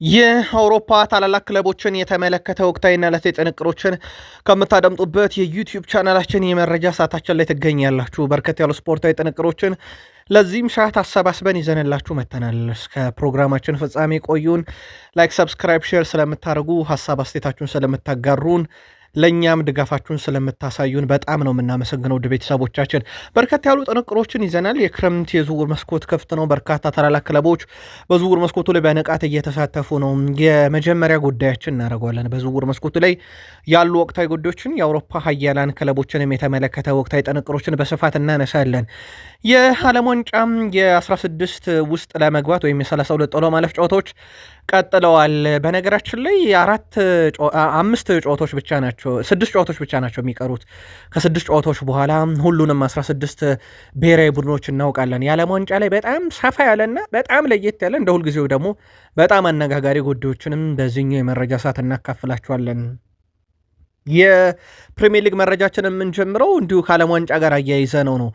የአውሮፓ ታላላቅ ክለቦችን የተመለከተ ወቅታዊና ዕለታዊ ጥንቅሮችን ከምታደምጡበት የዩቲዩብ ቻናላችን የመረጃ ሰዓታችን ላይ ትገኛላችሁ። በርከት ያሉ ስፖርታዊ ጥንቅሮችን ለዚህም ሰዓት አሰባስበን ይዘንላችሁ መጥተናል። እስከ ፕሮግራማችን ፍጻሜ ቆዩን። ላይክ፣ ሰብስክራይብ፣ ሼር ስለምታደርጉ ሀሳብ አስተያየታችሁን ስለምታጋሩን ለእኛም ድጋፋችሁን ስለምታሳዩን በጣም ነው የምናመሰግነው። ውድ ቤተሰቦቻችን በርከት ያሉ ጥንቅሮችን ይዘናል። የክረምት የዝውውር መስኮት ክፍት ነው። በርካታ ታላላቅ ክለቦች በዝውውር መስኮቱ ላይ በንቃት እየተሳተፉ ነው። የመጀመሪያ ጉዳያችን እናደርገዋለን። በዝውውር መስኮቱ ላይ ያሉ ወቅታዊ ጉዳዮችን የአውሮፓ ሀያላን ክለቦችንም የተመለከተ ወቅታዊ ጥንቅሮችን በስፋት እናነሳለን። የዓለም ዋንጫም የ16 ውስጥ ለመግባት ወይም የ32 ጥሎ ማለፍ ጨዋታዎች ቀጥለዋል። በነገራችን ላይ አምስት ጨዋታዎች ብቻ ናቸው 6 ጨዋታዎች ብቻ ናቸው የሚቀሩት። ከ6 ጨዋታዎች በኋላ ሁሉንም 16 ብሔራዊ ቡድኖች እናውቃለን። የዓለም ዋንጫ ላይ በጣም ሰፋ ያለና በጣም ለየት ያለ እንደ ሁልጊዜው ደግሞ በጣም አነጋጋሪ ጉዳዮችንም በዚህኛው የመረጃ ሰዓት እናካፍላችኋለን። የፕሪሚየር ሊግ መረጃችን የምንጀምረው እንዲሁ ከዓለም ዋንጫ ጋር አያይዘ ነው።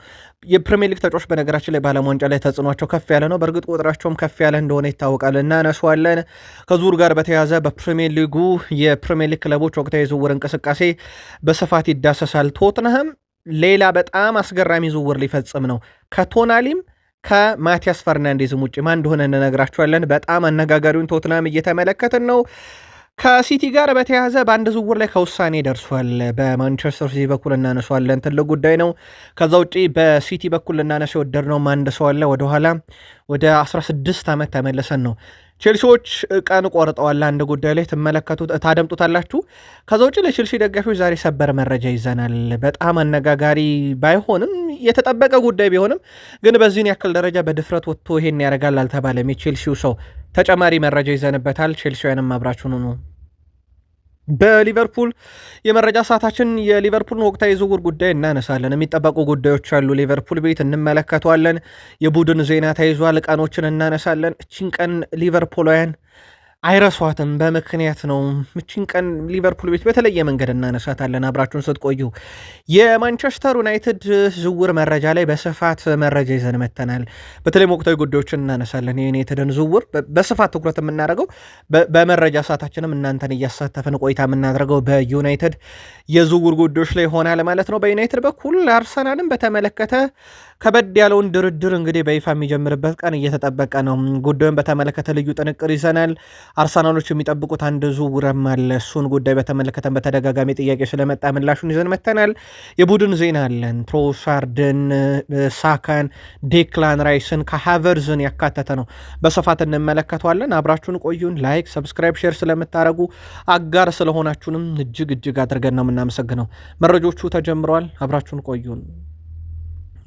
የፕሪሚየር ሊግ ተጫዋቾች በነገራችን ላይ በዓለም ዋንጫ ላይ ተጽዕኗቸው ከፍ ያለ ነው። በእርግጥ ቁጥራቸውም ከፍ ያለ እንደሆነ ይታወቃል። እናነሷለን። ከዙር ጋር በተያያዘ በፕሪሚየር ሊጉ የፕሪሚየር ሊግ ክለቦች ወቅታዊ የዝውውር እንቅስቃሴ በስፋት ይዳሰሳል። ቶትንሃም ሌላ በጣም አስገራሚ ዝውውር ሊፈጽም ነው። ከቶናሊም ከማቲያስ ፈርናንዴዝም ውጭ ማን እንደሆነ እንነግራችኋለን። በጣም አነጋጋሪውን ቶትንሃም እየተመለከትን ነው። ከሲቲ ጋር በተያያዘ በአንድ ዝውውር ላይ ከውሳኔ ደርሷል። በማንቸስተር ሲቲ በኩል እናነሷለን፣ ትልቅ ጉዳይ ነው። ከዛ ውጪ በሲቲ በኩል ልናነሳ የወደድነው አንድ ሰው አለ። ወደኋላ ወደ 16 ዓመት ተመለሰን ነው። ቼልሲዎች ቀን ቆርጠዋል። አንድ ጉዳይ ላይ ታደምጡታላችሁ። ከዛ ውጭ ለቼልሲ ደጋፊዎች ዛሬ ሰበር መረጃ ይዘናል። በጣም አነጋጋሪ ባይሆንም የተጠበቀ ጉዳይ ቢሆንም ግን በዚህን ያክል ደረጃ በድፍረት ወጥቶ ይሄን ያደርጋል አልተባለም። የቼልሲው ሰው ተጨማሪ መረጃ ይዘንበታል። ቼልሲውያንም አብራችሁን ሁኑ። በሊቨርፑል የመረጃ ሰዓታችን የሊቨርፑልን ወቅታዊ ዝውውር ጉዳይ እናነሳለን። የሚጠበቁ ጉዳዮች አሉ። ሊቨርፑል ቤት እንመለከተዋለን። የቡድን ዜና ተይዟል። ቀኖችን እናነሳለን። እቺን ቀን ሊቨርፑላውያን አይረሷትም፣ በምክንያት ነው። እቺን ቀን ሊቨርፑል ቤት በተለየ መንገድ እናነሳታለን። አብራችሁን ስትቆዩ የማንቸስተር ዩናይትድ ዝውውር መረጃ ላይ በስፋት መረጃ ይዘን መተናል። በተለይም ወቅታዊ ጉዳዮችን እናነሳለን። የዩናይትድን ዝውውር በስፋት ትኩረት የምናደርገው በመረጃ ሰዓታችንም እናንተን እያሳተፍን ቆይታ የምናደርገው በዩናይትድ የዝውውር ጉዳዮች ላይ ይሆናል ማለት ነው። በዩናይትድ በኩል አርሰናልን በተመለከተ ከበድ ያለውን ድርድር እንግዲህ በይፋ የሚጀምርበት ቀን እየተጠበቀ ነው። ጉዳዩን በተመለከተ ልዩ ጥንቅር ይዘናል። አርሰናሎች የሚጠብቁት አንድ ዝውውርም አለ። እሱን ጉዳይ በተመለከተ በተደጋጋሚ ጥያቄ ስለመጣ ምላሹን ይዘን መተናል። የቡድን ዜና አለን። ትሮሳርድን፣ ሳካን፣ ዴክላን ራይስን ከሃቨርዝን ያካተተ ነው። በስፋት እንመለከተዋለን። አብራችሁን ቆዩን። ላይክ፣ ሰብስክራይብ፣ ሼር ስለምታደረጉ አጋር ስለሆናችሁንም እጅግ አድርገን ነው የምናመሰግነው። መረጆቹ ተጀምረዋል። አብራችሁን ቆዩን።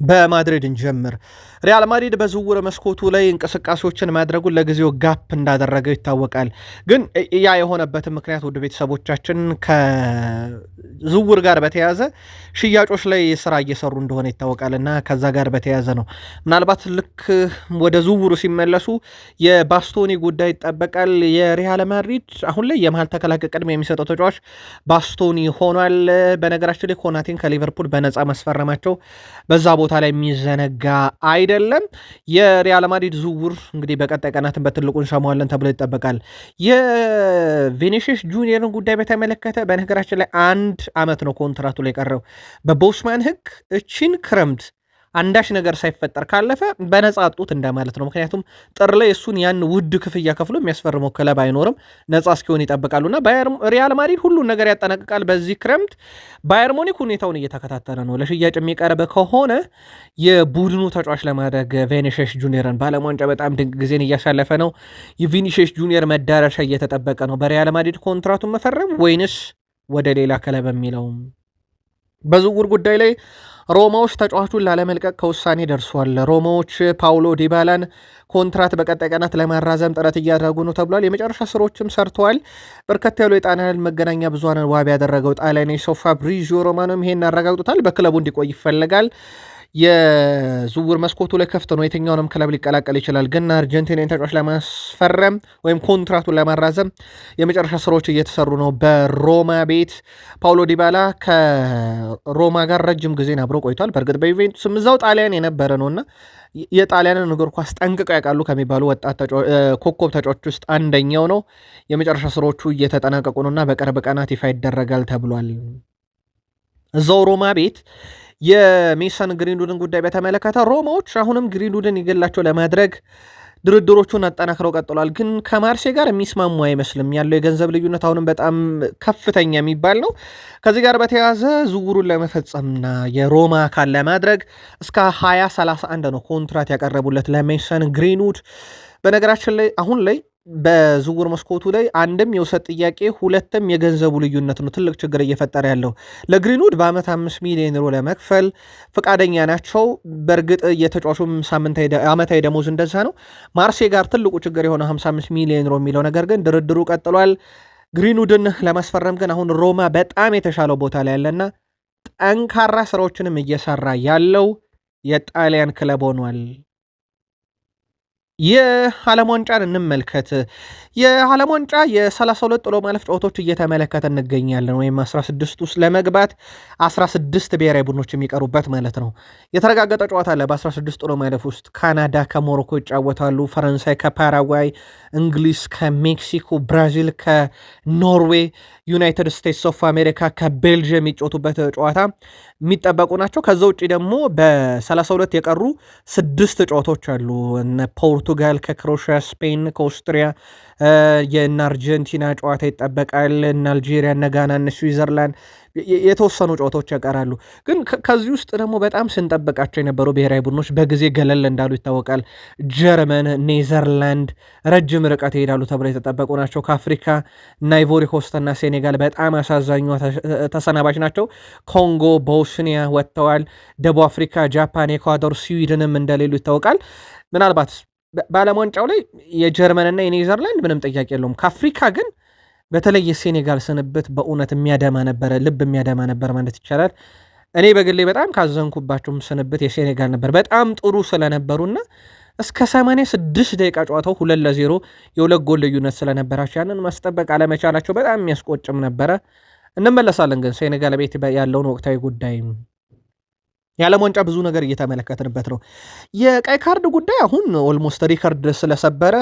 በማድሪድ እንጀምር። ሪያል ማድሪድ በዝውውር መስኮቱ ላይ እንቅስቃሴዎችን ማድረጉን ለጊዜው ጋፕ እንዳደረገው ይታወቃል። ግን ያ የሆነበትን ምክንያት ውድ ቤተሰቦቻችን ከዝውውር ጋር በተያያዘ ሽያጮች ላይ ስራ እየሰሩ እንደሆነ ይታወቃል እና ከዛ ጋር በተያያዘ ነው። ምናልባት ልክ ወደ ዝውውሩ ሲመለሱ የባስቶኒ ጉዳይ ይጠበቃል። የሪያል ማድሪድ አሁን ላይ የመሀል ተከላካይ ቅድሚያ የሚሰጠው ተጫዋች ባስቶኒ ሆኗል። በነገራችን ላይ ኮናቴን ከሊቨርፑል በነፃ መስፈረማቸው በዛ ቦታ ላይ የሚዘነጋ አይደለም። የሪያል ማድሪድ ዝውውር እንግዲህ በቀጣይ ቀናትን በትልቁ እንሰማዋለን ተብሎ ይጠበቃል። የቪኒሺየስ ጁኒየርን ጉዳይ በተመለከተ በነገራችን ላይ 1 ዓመት ነው ኮንትራቱ ላይ ቀረው። በቦስማን ሕግ እቺን ክረምት አንዳች ነገር ሳይፈጠር ካለፈ በነፃ አጡት እንደማለት ነው። ምክንያቱም ጥር ላይ እሱን ያን ውድ ክፍያ ከፍሎ የሚያስፈርመው ክለብ አይኖርም። ነፃ እስኪሆን ይጠብቃሉና ሪያል ማድሪድ ሁሉን ነገር ያጠናቅቃል በዚህ ክረምት። ባየር ሙኒክ ሁኔታውን እየተከታተለ ነው። ለሽያጭ የሚቀርብ ከሆነ የቡድኑ ተጫዋች ለማድረግ ቪኒሺየስ ጁኒየርን በዓለም ዋንጫ በጣም ድንቅ ጊዜን እያሳለፈ ነው። የቪኒሺየስ ጁኒየር መዳረሻ እየተጠበቀ ነው። በሪያል ማድሪድ ኮንትራቱን መፈረም ወይንስ ወደ ሌላ ክለብ የሚለው በዝውውር ጉዳይ ላይ ሮማዎች ተጫዋቹን ላለመልቀቅ ከውሳኔ ደርሷል። ሮማዎች ፓውሎ ዲባላን ኮንትራት በቀጣይ ቀናት ለማራዘም ጥረት እያደረጉ ነው ተብሏል። የመጨረሻ ስራዎችም ሰርተዋል። በርከት ያሉ የጣሊያን መገናኛ ብዙሃንን ዋቢ ያደረገው ጣሊያን ሰው ፋብሪዚዮ ሮማኖም ይሄን አረጋግጡታል። በክለቡ እንዲቆይ ይፈልጋል። የዝውውር መስኮቱ ላይ ከፍት ነው። የትኛውንም ክለብ ሊቀላቀል ይችላል። ግን አርጀንቲናን ተጫዋች ለማስፈረም ወይም ኮንትራቱን ለማራዘም የመጨረሻ ስራዎች እየተሰሩ ነው በሮማ ቤት። ፓውሎ ዲባላ ከሮማ ጋር ረጅም ጊዜን አብሮ ቆይቷል። በእርግጥ በዩቬንቱስም እዛው ጣሊያን የነበረ ነውና የጣሊያንን እግር ኳስ ጠንቅቀው ያውቃሉ ከሚባሉ ወጣት ኮከብ ተጫዋች ውስጥ አንደኛው ነው። የመጨረሻ ስራዎቹ እየተጠናቀቁ ነውና በቅርብ ቀናት ይፋ ይደረጋል ተብሏል። እዛው ሮማ ቤት የሜሰን ግሪንውድን ጉዳይ በተመለከተ ሮማዎች አሁንም ግሪንውድን ይገላቸው ለማድረግ ድርድሮቹን አጠናክረው ቀጥሏል። ግን ከማርሴ ጋር የሚስማሙ አይመስልም። ያለው የገንዘብ ልዩነት አሁንም በጣም ከፍተኛ የሚባል ነው። ከዚህ ጋር በተያያዘ ዝውውሩን ለመፈጸምና የሮማ አካል ለማድረግ እስከ 2031 ነው ኮንትራት ያቀረቡለት ለሜሰን ግሪንውድ። በነገራችን ላይ አሁን ላይ በዝውውር መስኮቱ ላይ አንድም የውሰት ጥያቄ ሁለትም የገንዘቡ ልዩነት ነው ትልቅ ችግር እየፈጠረ ያለው። ለግሪንውድ በአመት 5 ሚሊዮን ዩሮ ለመክፈል ፈቃደኛ ናቸው። በእርግጥ የተጫዋቹም አመታዊ ደሞዝ እንደዛ ነው። ማርሴ ጋር ትልቁ ችግር የሆነ 55 ሚሊዮን ዩሮ የሚለው ነገር ግን ድርድሩ ቀጥሏል። ግሪንውድን ለማስፈረም ግን አሁን ሮማ በጣም የተሻለው ቦታ ላይ ያለና ጠንካራ ስራዎችንም እየሰራ ያለው የጣሊያን ክለብ ሆኗል። የዓለም ዋንጫን እንመልከት። የዓለም ዋንጫ የ32 ጥሎ ማለፍ ጨዋታዎች እየተመለከተ እንገኛለን። ወይም 16 ውስጥ ለመግባት 16 ብሔራዊ ቡድኖች የሚቀሩበት ማለት ነው። የተረጋገጠ ጨዋታ አለ በ16 ጥሎ ማለፍ ውስጥ። ካናዳ ከሞሮኮ ይጫወታሉ፣ ፈረንሳይ ከፓራጓይ፣ እንግሊዝ ከሜክሲኮ፣ ብራዚል ከኖርዌይ፣ ዩናይትድ ስቴትስ ኦፍ አሜሪካ ከቤልጅየም የሚጫወቱበት ጨዋታ የሚጠበቁ ናቸው። ከዛ ውጭ ደግሞ በ32 የቀሩ 6 ጨዋታዎች አሉ። ፖርቱጋል ከክሮኤሽያ፣ ስፔን ከኦስትሪያ፣ የእነ አርጀንቲና ጨዋታ ይጠበቃል። እነ አልጄሪያ፣ እነ ጋና፣ እነ ስዊዘርላንድ የተወሰኑ ጨዋታዎች ያቀራሉ። ግን ከዚህ ውስጥ ደግሞ በጣም ስንጠብቃቸው የነበሩ ብሔራዊ ቡድኖች በጊዜ ገለል እንዳሉ ይታወቃል። ጀርመን፣ ኔዘርላንድ ረጅም ርቀት ይሄዳሉ ተብለው የተጠበቁ ናቸው። ከአፍሪካ እና አይቮሪ ኮስትና ሴኔጋል በጣም አሳዛኙ ተሰናባች ናቸው። ኮንጎ፣ ቦስኒያ ወጥተዋል። ደቡብ አፍሪካ፣ ጃፓን፣ ኤኳዶር፣ ስዊድንም እንደሌሉ ይታወቃል። ምናልባት በዓለም ዋንጫው ላይ የጀርመንና የኔዘርላንድ ምንም ጥያቄ የለውም። ከአፍሪካ ግን በተለይ የሴኔጋል ስንብት በእውነት የሚያደማ ነበረ፣ ልብ የሚያደማ ነበር ማለት ይቻላል። እኔ በግሌ በጣም ካዘንኩባቸውም ስንብት የሴኔጋል ነበር። በጣም ጥሩ ስለነበሩና እስከ 86 ደቂቃ ጨዋታው 2-0 የሁለት ጎል ልዩነት ስለነበራቸው ያንን ማስጠበቅ አለመቻላቸው በጣም የሚያስቆጭም ነበረ። እንመለሳለን ግን ሴኔጋል ቤት ያለውን ወቅታዊ ጉዳይ የዓለም ዋንጫ ብዙ ነገር እየተመለከትንበት ነው። የቀይ ካርድ ጉዳይ አሁን ኦልሞስት ሪከርድ ስለሰበረ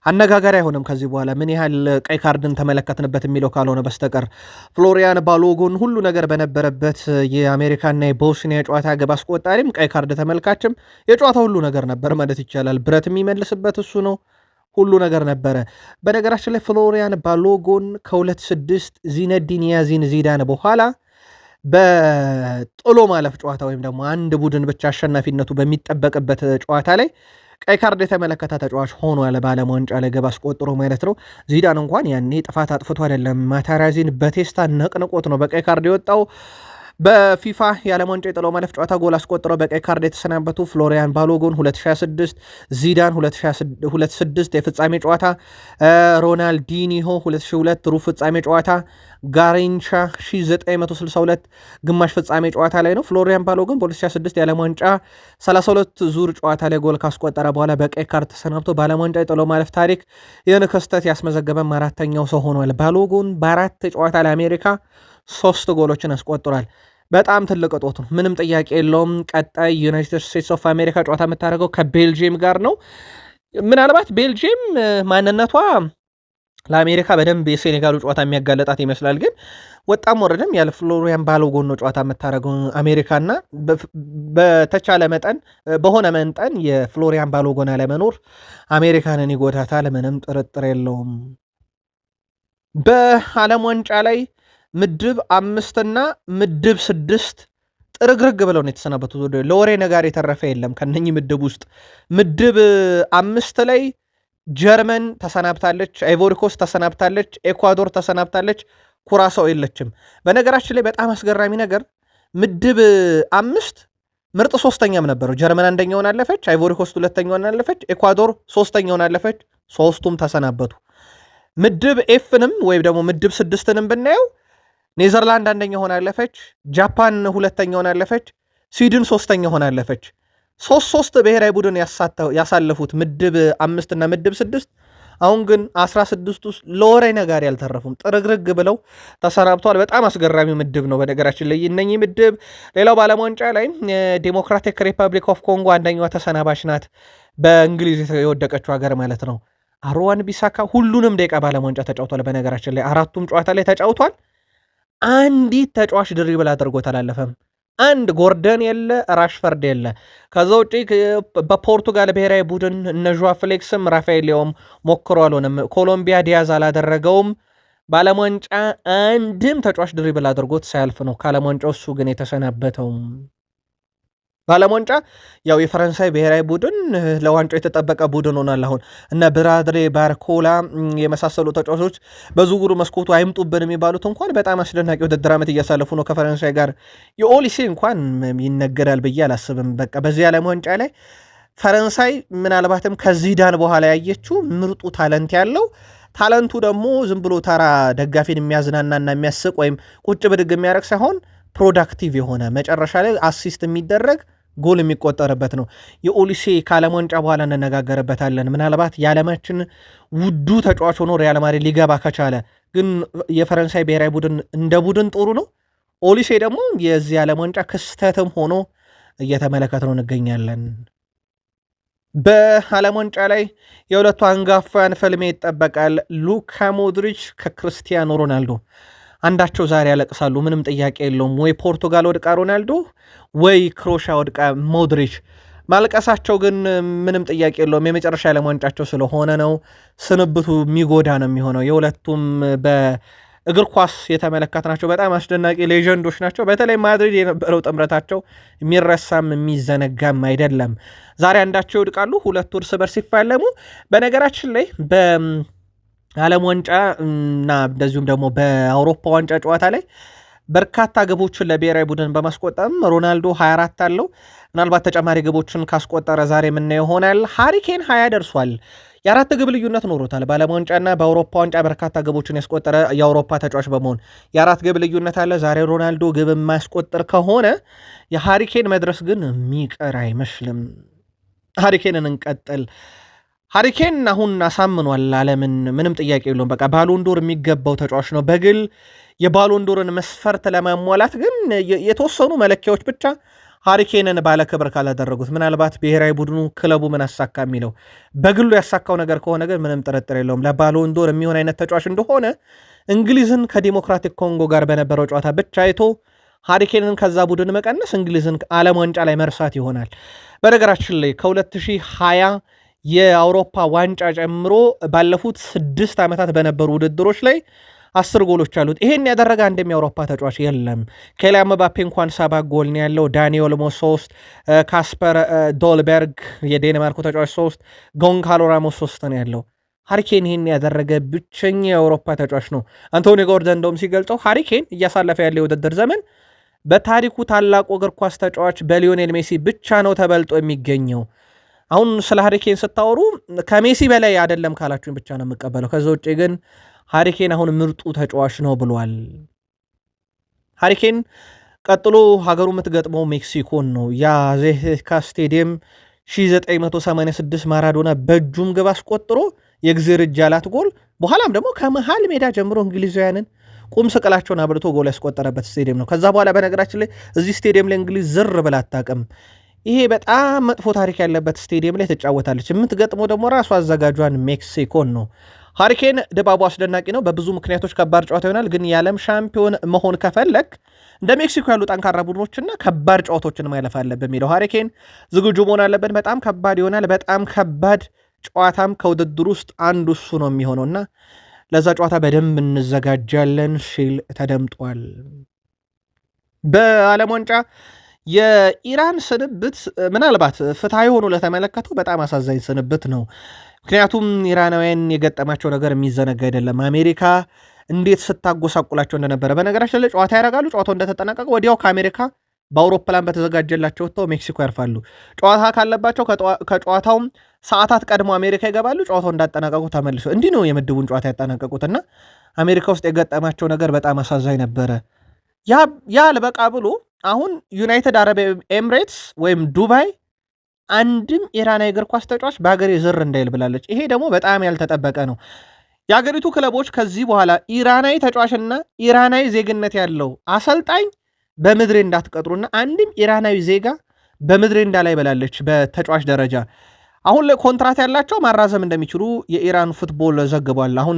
አነጋጋሪ አይሆንም ከዚህ በኋላ ምን ያህል ቀይ ካርድን ተመለከትንበት የሚለው ካልሆነ በስተቀር። ፍሎሪያን ባሎጉን ሁሉ ነገር በነበረበት የአሜሪካና የቦስኒያ ጨዋታ ግብ አስቆጣሪም ቀይ ካርድ ተመልካችም የጨዋታ ሁሉ ነገር ነበር ማለት ይቻላል። ብረት የሚመልስበት እሱ ነው። ሁሉ ነገር ነበረ። በነገራችን ላይ ፍሎሪያን ባሎጉን ከ2006 ዚነዲን ያዚን ዚዳን በኋላ በጥሎ ማለፍ ጨዋታ ወይም ደግሞ አንድ ቡድን ብቻ አሸናፊነቱ በሚጠበቅበት ጨዋታ ላይ ቀይ ካርድ የተመለከተ ተጫዋች ሆኗል። በዓለም ዋንጫ ላይ ግብ አስቆጥሮ ማለት ነው። ዚዳን እንኳን ያኔ ጥፋት አጥፍቶ አይደለም፣ ማታራዚን በቴስታ ነቅንቆት ነው በቀይ ካርድ የወጣው። በፊፋ የዓለም ዋንጫ የጥሎ ማለፍ ጨዋታ ጎል አስቆጥረው በቀይ ካርድ የተሰናበቱ ፍሎሪያን ባሎጉን 2026፣ ዚዳን 2006 የፍጻሜ ጨዋታ፣ ሮናልዲኒሆ 2002 ሩብ ፍጻሜ ጨዋታ፣ ጋሪንቻ 1962 ግማሽ ፍጻሜ ጨዋታ ላይ ነው። ፍሎሪያን ባሎጉን በ2026 የዓለም ዋንጫ 32 ዙር ጨዋታ ላይ ጎል ካስቆጠረ በኋላ በቀይ ካርድ ተሰናብቶ በዓለም ዋንጫ የጥሎ ማለፍ ታሪክ ይህን ክስተት ያስመዘገበም አራተኛው ሰው ሆኗል። ባሎጉን በአራት ጨዋታ ለአሜሪካ 3 ጎሎችን አስቆጥሯል። በጣም ትልቅ እጦት ነው፣ ምንም ጥያቄ የለውም። ቀጣይ ዩናይትድ ስቴትስ ኦፍ አሜሪካ ጨዋታ የምታደርገው ከቤልጅየም ጋር ነው። ምናልባት ቤልጅየም ማንነቷ ለአሜሪካ በደንብ የሴኔጋሉ ጨዋታ የሚያጋለጣት ይመስላል። ግን ወጣም ወረደም ያለ ፍሎሪያን ባሎጉን ነው ጨዋታ የምታደርገው አሜሪካና በተቻለ መጠን በሆነ መንጠን የፍሎሪያን ባሎጉን አለመኖር አሜሪካንን ይጎዳታል፣ ምንም ጥርጥር የለውም። በዓለም ዋንጫ ላይ ምድብ 5 እና ምድብ 6 ጥርግርግ ብለው ነው የተሰናበቱት። ለወሬ ነጋር የተረፈ የለም ከነኚህ ምድብ ውስጥ። ምድብ 5 ላይ ጀርመን ተሰናብታለች፣ አይቮሪኮስ ተሰናብታለች፣ ኤኳዶር ተሰናብታለች፣ ኩራሳው የለችም። በነገራችን ላይ በጣም አስገራሚ ነገር ምድብ 5 ምርጥ ሶስተኛም ነበረው። ጀርመን አንደኛውን አለፈች፣ አይቮሪኮስ ሁለተኛውን አለፈች፣ ኤኳዶር ሶስተኛውን አለፈች። ሶስቱም ተሰናበቱ። ምድብ ኤፍንም ወይም ደግሞ ምድብ 6ንም ብናየው ኔዘርላንድ አንደኛ ሆና አለፈች፣ ጃፓን ሁለተኛውን አለፈች፣ ስዊድን ሶስተኛ ሆና አለፈች። 3 ብሔራዊ ቡድን ያሳለፉት ምድብ 5 እና ምድብ 6 አሁን ግን 16 ውስጥ ለወሬ ነጋሪ ያልተረፉም ጥርግርግ ብለው ተሰናብተዋል። በጣም አስገራሚ ምድብ ነው በነገራችን ላይ እነኚህ ምድብ። ሌላው በዓለም ዋንጫ ላይ ዴሞክራቲክ ሪፐብሊክ ኦፍ ኮንጎ አንደኛዋ ተሰናባሽ ናት፣ በእንግሊዝ የወደቀችው ሀገር ማለት ነው። አሮዋን ቢሳካ ሁሉንም ደቂቃ በዓለም ዋንጫ ተጫውቷል። በነገራችን ላይ 4ቱም ጨዋታ ላይ ተጫውቷል። አንዲት ተጫዋች ድሪብል አድርጎት አላለፈም። አንድ ጎርደን የለ፣ ራሽፈርድ የለ። ከዛ ውጭ በፖርቱጋል ብሔራዊ ቡድን እነ ዡዋ ፍሌክስም ራፋኤል ሊያውም ሞክሮ አልሆነም። ኮሎምቢያ ዲያዝ አላደረገውም። በዓለም ዋንጫ አንድም ተጫዋች ድሪብል አድርጎት ሳያልፍ ነው ከዓለም ዋንጫው እሱ ግን የተሰናበተው። በዓለም ዋንጫ ያው የፈረንሳይ ብሔራዊ ቡድን ለዋንጫው የተጠበቀ ቡድን ሆናል። አሁን እነ ብራድሬ ባርኮላ የመሳሰሉ ተጫዋቾች በዝውውሩ መስኮቱ አይምጡብን የሚባሉት እንኳን በጣም አስደናቂ ውድድር ዓመት እያሳለፉ ነው ከፈረንሳይ ጋር። የኦሊሴ እንኳን ይነገራል ብዬ አላስብም። በቃ በዚህ ዓለም ዋንጫ ላይ ፈረንሳይ ምናልባትም ከዚዳን በኋላ ያየችው ምርጡ ታለንት ያለው ታለንቱ ደግሞ ዝም ብሎ ተራ ደጋፊን የሚያዝናናና የሚያስቅ ወይም ቁጭ ብድግ የሚያደርግ ሳይሆን ፕሮዳክቲቭ የሆነ መጨረሻ ላይ አሲስት የሚደረግ ጎል የሚቆጠርበት ነው። የኦሊሴ ከዓለም ዋንጫ በኋላ እንነጋገርበታለን። ምናልባት የዓለማችን ውዱ ተጫዋች ሆኖ ሪያል ማድሪድ ሊገባ ከቻለ ግን የፈረንሳይ ብሔራዊ ቡድን እንደ ቡድን ጥሩ ነው። ኦሊሴ ደግሞ የዚህ ዓለም ዋንጫ ክስተትም ሆኖ እየተመለከት ነው እንገኛለን። በዓለም ዋንጫ ላይ የሁለቱ አንጋፋን ፍልሜ ይጠበቃል። ሉካ ሞድሪች ከክርስቲያኖ ሮናልዶ አንዳቸው ዛሬ ያለቅሳሉ፣ ምንም ጥያቄ የለውም። ወይ ፖርቱጋል ወድቃ ሮናልዶ ወይ ክሮሻ ወድቃ ሞድሪች። ማልቀሳቸው ግን ምንም ጥያቄ የለውም፣ የመጨረሻ ዓለም ዋንጫቸው ስለሆነ ነው። ስንብቱ የሚጎዳ ነው የሚሆነው። የሁለቱም በእግር ኳስ የተመለከትናቸው በጣም አስደናቂ ሌጀንዶች ናቸው። በተለይ ማድሪድ የነበረው ጥምረታቸው የሚረሳም የሚዘነጋም አይደለም። ዛሬ አንዳቸው ይወድቃሉ፣ ሁለቱ እርስ በርስ ሲፋለሙ። በነገራችን ላይ ዓለም ዋንጫ እና እንደዚሁም ደግሞ በአውሮፓ ዋንጫ ጨዋታ ላይ በርካታ ግቦችን ለብሔራዊ ቡድን በማስቆጠርም ሮናልዶ 24 አለው። ምናልባት ተጨማሪ ግቦችን ካስቆጠረ ዛሬ የምናየው ይሆናል። ሃሪኬን 20 ደርሷል። የአራት ግብ ልዩነት ኖሮታል። በዓለም ዋንጫና በአውሮፓ ዋንጫ በርካታ ግቦችን ያስቆጠረ የአውሮፓ ተጫዋች በመሆን የአራት ግብ ልዩነት አለ። ዛሬ ሮናልዶ ግብ የማያስቆጥር ከሆነ የሃሪኬን መድረስ ግን የሚቀር አይመስልም። ሃሪኬንን እንቀጥል። ሃሪኬን አሁን አሳምኗል ዓለምን፣ ምንም ጥያቄ የለውም። በቃ ባሎንዶር የሚገባው ተጫዋች ነው። በግል የባሎንዶርን መስፈርት ለማሟላት ግን የተወሰኑ መለኪያዎች ብቻ ሃሪኬንን ባለ ክብር ካላደረጉት፣ ምናልባት ብሔራዊ ቡድኑ ክለቡ ምን አሳካ የሚለው በግሉ ያሳካው ነገር ከሆነ ግን ምንም ጥርጥር የለውም ለባሎንዶር የሚሆን አይነት ተጫዋች እንደሆነ እንግሊዝን ከዲሞክራቲክ ኮንጎ ጋር በነበረው ጨዋታ ብቻ አይቶ ሃሪኬንን ከዛ ቡድን መቀነስ እንግሊዝን ዓለም ዋንጫ ላይ መርሳት ይሆናል። በነገራችን ላይ ከ2020 የአውሮፓ ዋንጫ ጨምሮ ባለፉት 6 ዓመታት በነበሩ ውድድሮች ላይ 10 ጎሎች አሉት። ይሄን ያደረገ አንድም የአውሮፓ ተጫዋች የለም። ኬሊያን ምባፔ እንኳን 7 ጎል ነው ያለው። ዳኒ ኦልሞ 3፣ ካስፐር ዶልበርግ የዴንማርኩ ተጫዋች 3፣ ጎንካሎ ራሞስ 3 ነው ያለው። ሃሪኬን ይሄን ያደረገ ብቸኛ የአውሮፓ ተጫዋች ነው። አንቶኒ ጎርደን እንደውም ሲገልጸው ሃሪኬን እያሳለፈ ያለ የውድድር ዘመን በታሪኩ ታላቁ እግር ኳስ ተጫዋች በሊዮኔል ሜሲ ብቻ ነው ተበልጦ የሚገኘው። አሁን ስለ ሃሪኬን ስታወሩ ከሜሲ በላይ አይደለም ካላችሁኝ ብቻ ነው የምቀበለው። ከዛ ውጭ ግን ሃሪኬን አሁን ምርጡ ተጫዋች ነው ብሏል። ሃሪኬን ቀጥሎ ሀገሩ የምትገጥመው ሜክሲኮን ነው። የአዜቴካ ስቴዲየም 1986 ማራዶና በእጁም ግብ አስቆጥሮ የእግዜር እጅ ያላት ጎል፣ በኋላም ደግሞ ከመሃል ሜዳ ጀምሮ እንግሊዛውያንን ቁም ስቅላቸውን አብልቶ ጎል ያስቆጠረበት ስቴዲየም ነው። ከዛ በኋላ በነገራችን ላይ እዚህ ስቴዲየም ላይ እንግሊዝ ዝር ብላ አታውቅም። ይሄ በጣም መጥፎ ታሪክ ያለበት ስቴዲየም ላይ ትጫወታለች። የምትገጥመው ደግሞ ራሱ አዘጋጇን ሜክሲኮን ነው። ሃሪኬን ድባቡ አስደናቂ ነው። በብዙ ምክንያቶች ከባድ ጨዋታ ይሆናል። ግን የዓለም ሻምፒዮን መሆን ከፈለግ እንደ ሜክሲኮ ያሉ ጠንካራ ቡድኖችና ከባድ ጨዋታዎችን ማለፍ አለብን የሚለው ሃሪኬን ዝግጁ መሆን አለበት። በጣም ከባድ ይሆናል። በጣም ከባድ ጨዋታም ከውድድር ውስጥ አንዱ እሱ ነው የሚሆነውና ለዛ ጨዋታ በደንብ እንዘጋጃለን ሲል ተደምጧል። በዓለም ዋንጫ የኢራን ስንብት ምናልባት ፍትሐዊ ሆኖ ለተመለከተው በጣም አሳዛኝ ስንብት ነው። ምክንያቱም ኢራናውያን የገጠማቸው ነገር የሚዘነጋ አይደለም። አሜሪካ እንዴት ስታጎሳቁላቸው እንደነበረ በነገራችን ላይ ጨዋታ ያደርጋሉ። ጨዋታው እንደተጠናቀቀ ወዲያው ከአሜሪካ በአውሮፕላን በተዘጋጀላቸው ወጥተው ሜክሲኮ ያርፋሉ። ጨዋታ ካለባቸው ከጨዋታውም ሰዓታት ቀድሞ አሜሪካ ይገባሉ። ጨዋታው እንዳጠናቀቁ ተመልሶ እንዲህ ነው የምድቡን ጨዋታ ያጠናቀቁትና አሜሪካ ውስጥ የገጠማቸው ነገር በጣም አሳዛኝ ነበረ። ያ አልበቃ ብሎ አሁን ዩናይትድ አረብ ኤምሬትስ ወይም ዱባይ አንድም ኢራናዊ እግር ኳስ ተጫዋች በሀገሬ ዝር እንዳይል ብላለች። ይሄ ደግሞ በጣም ያልተጠበቀ ነው። የሀገሪቱ ክለቦች ከዚህ በኋላ ኢራናዊ ተጫዋችና ኢራናዊ ዜግነት ያለው አሰልጣኝ በምድሬ እንዳትቀጥሩና አንድም ኢራናዊ ዜጋ በምድሬ እንዳላይ ብላለች። በተጫዋች ደረጃ አሁን ላይ ኮንትራት ያላቸው ማራዘም እንደሚችሉ የኢራን ፉትቦል ዘግቧል። አሁን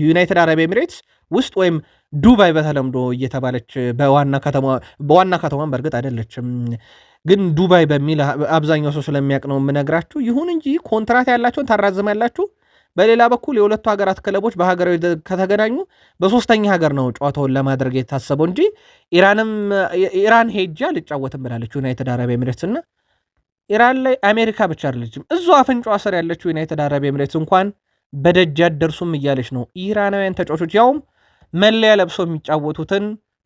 ዩናይትድ አረብ ኤሚሬትስ ውስጥ ወይም ዱባይ በተለምዶ እየተባለች በዋና ከተማን በእርግጥ አይደለችም፣ ግን ዱባይ በሚል አብዛኛው ሰው ስለሚያውቅ ነው የምነግራችሁ። ይሁን እንጂ ኮንትራት ያላቸውን ታራዝማላችሁ። በሌላ በኩል የሁለቱ ሀገራት ክለቦች በሀገራዊ ከተገናኙ በሶስተኛ ሀገር ነው ጨዋታውን ለማድረግ የታሰበው እንጂ ኢራን ሄጃ ልጫወትም ብላለች ዩናይትድ አረብ ኤሚሬትስ እና ኢራን ላይ አሜሪካ ብቻ አይደለችም፣ እዙ አፍንጫ ስር ያለችው ዩናይትድ አረብ ኤሚሬትስ እንኳን በደጅ ያደርሱም እያለች ነው። ኢራናውያን ተጫዋቾች ያውም መለያ ለብሰው የሚጫወቱትን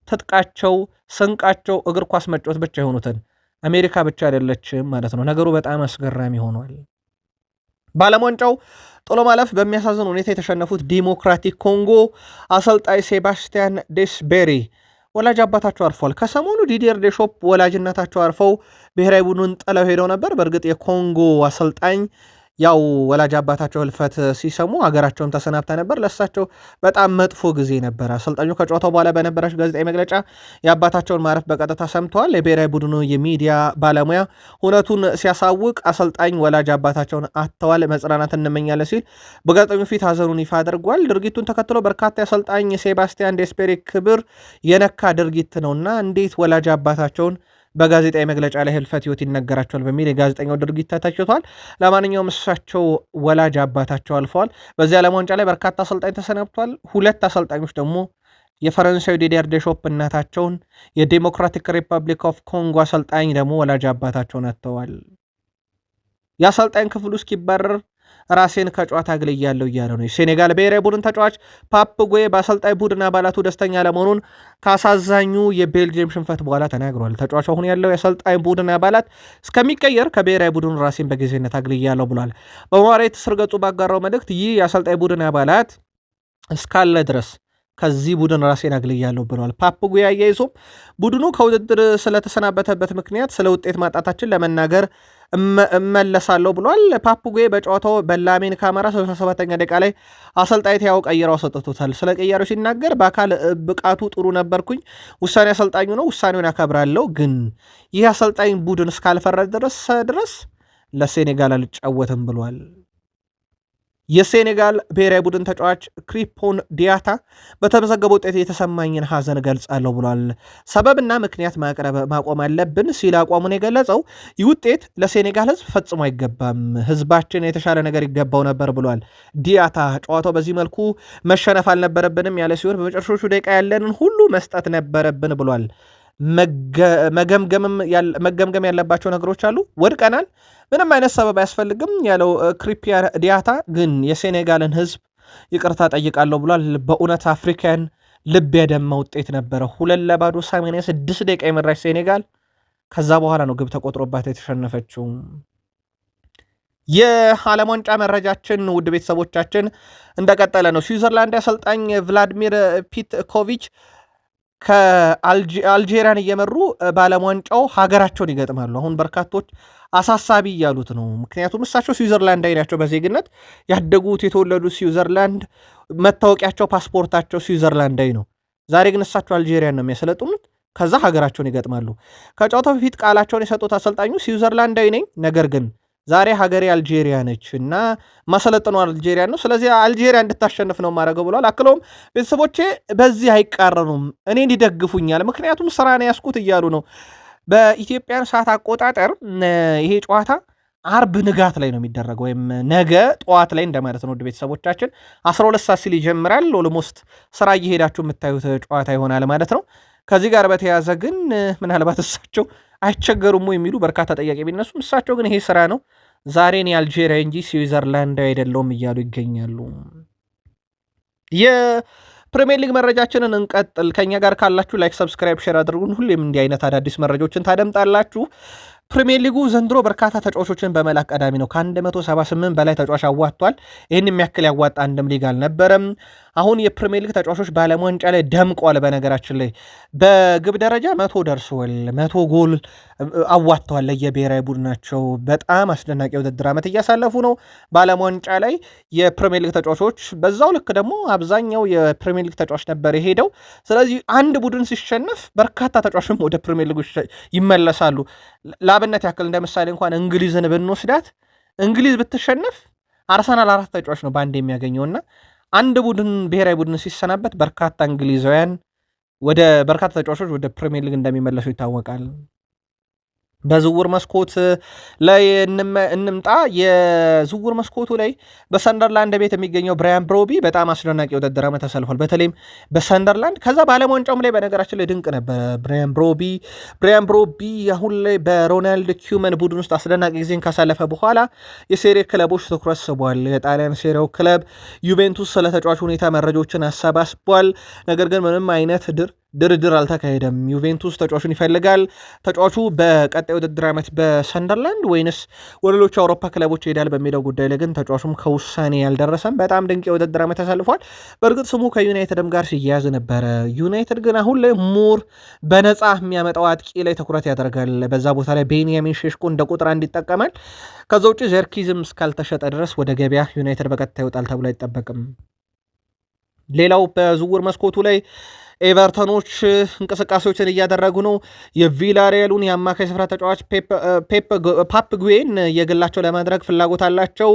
ትጥቃቸው፣ ስንቃቸው እግር ኳስ መጫወት ብቻ የሆኑትን አሜሪካ ብቻ አይደለችም ማለት ነው። ነገሩ በጣም አስገራሚ ሆኗል። በዓለም ዋንጫው ጥሎ ማለፍ በሚያሳዝን ሁኔታ የተሸነፉት ዲሞክራቲክ ኮንጎ አሰልጣኝ ሴባስቲያን ዴስቤሪ ወላጅ አባታቸው አርፏል። ከሰሞኑ ዲዲየር ዴሾፕ ወላጅነታቸው አርፈው ብሔራዊ ቡድኑን ጥለው ሄደው ነበር። በእርግጥ የኮንጎ አሰልጣኝ ያው ወላጅ አባታቸው ህልፈት ሲሰሙ ሀገራቸውን ተሰናብታ ነበር። ለሳቸው በጣም መጥፎ ጊዜ ነበር። አሰልጣኙ ከጨዋታው በኋላ በነበራች ጋዜጣዊ መግለጫ የአባታቸውን ማረፍ በቀጥታ ሰምተዋል። የብሔራዊ ቡድኑ የሚዲያ ባለሙያ እውነቱን ሲያሳውቅ አሰልጣኝ ወላጅ አባታቸውን አጥተዋል፣ መጽናናት እንመኛለን ሲል በጋዜጠኞች ፊት ሀዘኑን ይፋ አድርጓል። ድርጊቱን ተከትሎ በርካታ የአሰልጣኝ ሴባስቲያን ዴስፔሪ ክብር የነካ ድርጊት ነውና እንዴት ወላጅ አባታቸውን በጋዜጣዊ መግለጫ ላይ ህልፈት ህይወት ይነገራቸዋል በሚል የጋዜጠኛው ድርጊት ተተችቷል። ለማንኛውም እሳቸው ወላጅ አባታቸው አልፈዋል። በዚህ ዓለም ዋንጫ ላይ በርካታ አሰልጣኝ ተሰናብቷል። ሁለት አሰልጣኞች ደግሞ የፈረንሳዊ ዲዲየር ዴሾፕ እናታቸውን፣ የዴሞክራቲክ ሪፐብሊክ ኦፍ ኮንጎ አሰልጣኝ ደግሞ ወላጅ አባታቸውን አጥተዋል። የአሰልጣኝ ክፍሉ እስኪባረር ራሴን ከጨዋታ አግልያለሁ እያለ ነው። የሴኔጋል ብሔራዊ ቡድን ተጫዋች ፓፕ ጉዌ በአሰልጣኝ ቡድን አባላቱ ደስተኛ ለመሆኑን ካሳዛኙ የቤልጅየም ሽንፈት በኋላ ተናግሯል። ተጫዋቹ አሁን ያለው የአሰልጣኝ ቡድን አባላት እስከሚቀየር ከብሔራዊ ቡድኑ ራሴን በጊዜነት አግልያለሁ ብሏል። በማህበራዊ ትስስር ገጹ ባጋራው መልእክት ይህ የአሰልጣኝ ቡድን አባላት እስካለ ድረስ ከዚህ ቡድን ራሴን አግልያለሁ ብለዋል። ፓፕ ጉዌ አያይዞም ቡድኑ ከውድድር ስለተሰናበተበት ምክንያት ስለ ውጤት ማጣታችን ለመናገር እመለሳለሁ ብሏል። ፓፕ ጉዌ በጨዋታው በላሜን ካማራ 67ኛ ደቂቃ ላይ አሰልጣኝ ቲያጎ ቀይረው አሰጥቶታል። ስለ ቀያሪው ሲናገር በአካል ብቃቱ ጥሩ ነበርኩኝ፣ ውሳኔ አሰልጣኙ ነው፣ ውሳኔውን ያከብራለሁ፣ ግን ይህ አሰልጣኝ ቡድን እስካልፈረደ ድረስ ለሴኔጋል አልጫወትም ብሏል። የሴኔጋል ብሔራዊ ቡድን ተጫዋች ክሪፖን ዲያታ በተመዘገበ ውጤት የተሰማኝን ሐዘን ገልጻለሁ ብሏል። ሰበብና ምክንያት ማቆም አለብን ሲል አቋሙን የገለጸው ይህ ውጤት ለሴኔጋል ሕዝብ ፈጽሞ አይገባም፣ ሕዝባችን የተሻለ ነገር ይገባው ነበር ብሏል። ዲያታ ጨዋታው በዚህ መልኩ መሸነፍ አልነበረብንም ያለ ሲሆን በመጨረሻዎቹ ደቂቃ ያለንን ሁሉ መስጠት ነበረብን ብሏል። መገምገም ያለባቸው ነገሮች አሉ፣ ወድቀናል፣ ምንም አይነት ሰበብ አያስፈልግም ያለው ክሪፒያን ዲያታ ግን የሴኔጋልን ህዝብ ይቅርታ ጠይቃለሁ ብሏል። በእውነት አፍሪካን ልብ ያደማ ውጤት ነበረ። 2-0 86 ደቂቃ የመራች ሴኔጋል ከዛ በኋላ ነው ግብ ተቆጥሮባት የተሸነፈችው። የዓለም ዋንጫ መረጃችን ውድ ቤተሰቦቻችን እንደቀጠለ ነው። ስዊዘርላንድ አሰልጣኝ ቭላድሚር ፒትኮቪች ከአልጄሪያን እየመሩ በዓለም ዋንጫው ሀገራቸውን ይገጥማሉ። አሁን በርካቶች አሳሳቢ እያሉት ነው። ምክንያቱም እሳቸው ስዊዘርላንዳዊ ናቸው፣ በዜግነት ያደጉት የተወለዱት ስዊዘርላንድ፣ መታወቂያቸው ፓስፖርታቸው ስዊዘርላንዳዊ ነው። ዛሬ ግን እሳቸው አልጄሪያን ነው የሚያሰለጥኑት። ከዛ ሀገራቸውን ይገጥማሉ። ከጨዋታው በፊት ቃላቸውን የሰጡት አሰልጣኙ ስዊዘርላንዳዊ ነኝ፣ ነገር ግን ዛሬ ሀገሬ አልጄሪያ ነች እና ማሰለጥነው አልጄሪያ ነው፣ ስለዚህ አልጄሪያ እንድታሸንፍ ነው ማድረገው ብለዋል። አክለውም ቤተሰቦቼ በዚህ አይቃረኑም፣ እኔን ይደግፉኛል፣ ምክንያቱም ስራ ነው ያስኩት እያሉ ነው። በኢትዮጵያን ሰዓት አቆጣጠር ይሄ ጨዋታ አርብ ንጋት ላይ ነው የሚደረገው፣ ወይም ነገ ጠዋት ላይ እንደማለት ነው። ውድ ቤተሰቦቻችን 12 ሰዓት ሲል ይጀምራል። ኦልሞስት ስራ እየሄዳችሁ የምታዩት ጨዋታ ይሆናል ማለት ነው። ከዚህ ጋር በተያያዘ ግን ምናልባት እሳቸው አይቸገሩም የሚሉ በርካታ ጥያቄ ቢነሱም እሳቸው ግን ይሄ ስራ ነው፣ ዛሬን የአልጄሪያ እንጂ ስዊዘርላንድ አይደለውም እያሉ ይገኛሉ። የፕሪሚየር ሊግ መረጃችንን እንቀጥል። ከኛ ጋር ካላችሁ ላይክ፣ ሰብስክራይብ፣ ሼር አድርጉን። ሁሌም እንዲህ አይነት አዳዲስ መረጃዎችን ታደምጣላችሁ። ፕሪሚየር ሊጉ ዘንድሮ በርካታ ተጫዋቾችን በመላክ ቀዳሚ ነው። ከ178 በላይ ተጫዋች አዋጥቷል። ይህን የሚያክል ያዋጣ አንድም ሊግ አልነበረም። አሁን የፕሪሚየር ሊግ ተጫዋቾች በዓለም ዋንጫ ላይ ደምቀዋል። በነገራችን ላይ በግብ ደረጃ 100 ደርሰዋል። 100 ጎል አዋጥተዋል ለየብሔራዊ ቡድናቸው። በጣም አስደናቂ የውድድር ዓመት እያሳለፉ ነው። በዓለም ዋንጫ ላይ የፕሪሚየር ሊግ ተጫዋቾች በዛው ልክ ደግሞ አብዛኛው የፕሪሚየር ሊግ ተጫዋች ነበር የሄደው። ስለዚህ አንድ ቡድን ሲሸነፍ በርካታ ተጫዋችም ወደ ፕሪሚየር ሊግ ይመለሳሉ። ለአብነት ያክል እንደ ምሳሌ እንኳን እንግሊዝን ብንወስዳት እንግሊዝ ብትሸነፍ አርሰናል 4 ተጫዋች ነው በአንድ የሚያገኘውና አንድ ቡድን ብሔራዊ ቡድን ሲሰናበት በርካታ እንግሊዛውያን ወደ በርካታ ተጫዋቾች ወደ ፕሪሚየር ሊግ እንደሚመለሱ ይታወቃል። በዝውውር መስኮት ላይ እንምጣ። የዝውውር መስኮቱ ላይ በሰንደርላንድ ቤት የሚገኘው ብራያን ብሮቢ በጣም አስደናቂ የውድድር ዓመት ተሰልፏል። በተለይም በሰንደርላንድ ከዛ በዓለም ዋንጫውም ላይ በነገራችን ላይ ድንቅ ነበር ብራያን ብሮቢ አሁን ላይ በሮናልድ ኪውመን ቡድን ውስጥ አስደናቂ ጊዜን ካሳለፈ በኋላ የሴሪ ክለቦች ትኩረት ስቧል። የጣሊያን ሴሪው ክለብ ዩቬንቱስ ስለ ተጫዋች ሁኔታ መረጃዎችን አሰባስቧል። ነገር ግን ምንም አይነት ድርድር አልተካሄደም። ዩቬንቱስ ተጫዋቹን ይፈልጋል። ተጫዋቹ በቀጣይ ውድድር ዓመት በሰንደርላንድ ወይንስ ወደ ሌሎች አውሮፓ ክለቦች ይሄዳል በሚለው ጉዳይ ላይ ግን ተጫዋቹም ከውሳኔ ያልደረሰም በጣም ድንቅ የውድድር ዓመት ተሳልፏል። በእርግጥ ስሙ ከዩናይትድም ጋር ሲያያዝ ነበረ። ዩናይትድ ግን አሁን ላይ ሙር በነፃ የሚያመጣው አጥቂ ላይ ትኩረት ያደርጋል። በዛ ቦታ ላይ ቤንያሚን ሼሽኮ እንደ ቁጥር አንድ ይጠቀማል። ከዛ ውጭ ዘርኪዝም እስካልተሸጠ ድረስ ወደ ገበያ ዩናይትድ በቀጥታ ይወጣል ተብሎ አይጠበቅም። ሌላው በዝውውር መስኮቱ ላይ ኤቨርተኖች እንቅስቃሴዎችን እያደረጉ ነው። የቪላሪያሉን የአማካይ ስፍራ ተጫዋች ፓፕ ጉዌን የግላቸው ለማድረግ ፍላጎት አላቸው።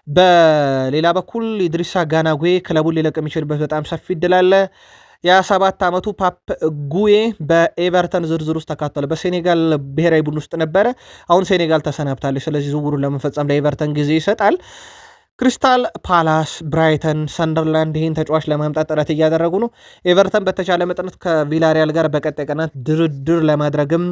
በሌላ በኩል ኢድሪሳ ጋና ጉዌ ክለቡን ሊለቅ የሚችልበት በጣም ሰፊ እድል አለ። የ27 ዓመቱ ፓፕ ጉዌ በኤቨርተን ዝርዝር ውስጥ ተካተለ። በሴኔጋል ብሔራዊ ቡድን ውስጥ ነበረ። አሁን ሴኔጋል ተሰናብታለች። ስለዚህ ዝውውሩን ለመፈጸም ለኤቨርተን ጊዜ ይሰጣል። ክሪስታል ፓላስ፣ ብራይተን፣ ሰንደርላንድ ይህን ተጫዋች ለማምጣት ጥረት እያደረጉ ነው። ኤቨርተን በተቻለ መጠነት ከቪላሪያል ጋር በቀጣይ ቀናት ድርድር ለማድረግም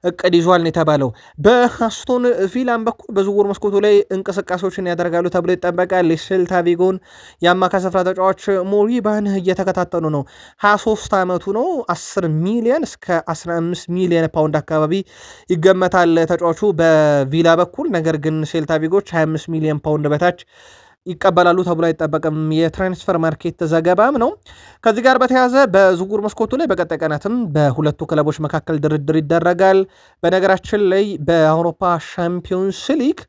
እቅድ ይዟል የተባለው። በአስቶን ቪላን በኩል በዝውውር መስኮቱ ላይ እንቅስቃሴዎችን ያደርጋሉ ተብሎ ይጠበቃል። የሴልታ ቪጎን የአማካይ ስፍራ ተጫዋች ሞሪባን እየተከታተሉ ነው። 23 ዓመቱ ነው። 10 ሚሊዮን እስከ 15 ሚሊዮን ፓውንድ አካባቢ ይገመታል ተጫዋቹ በቪላ በኩል። ነገር ግን ሴልታ ቪጎች 25 ሚሊዮን ፓውንድ በታች ይቀበላሉ ተብሎ አይጠበቅም። የትራንስፈር ማርኬት ዘገባም ነው። ከዚህ ጋር በተያያዘ በዝውውር መስኮቱ ላይ በቀጣይ ቀናትም በሁለቱ ክለቦች መካከል ድርድር ይደረጋል። በነገራችን ላይ በአውሮፓ ሻምፒዮንስ ሊግ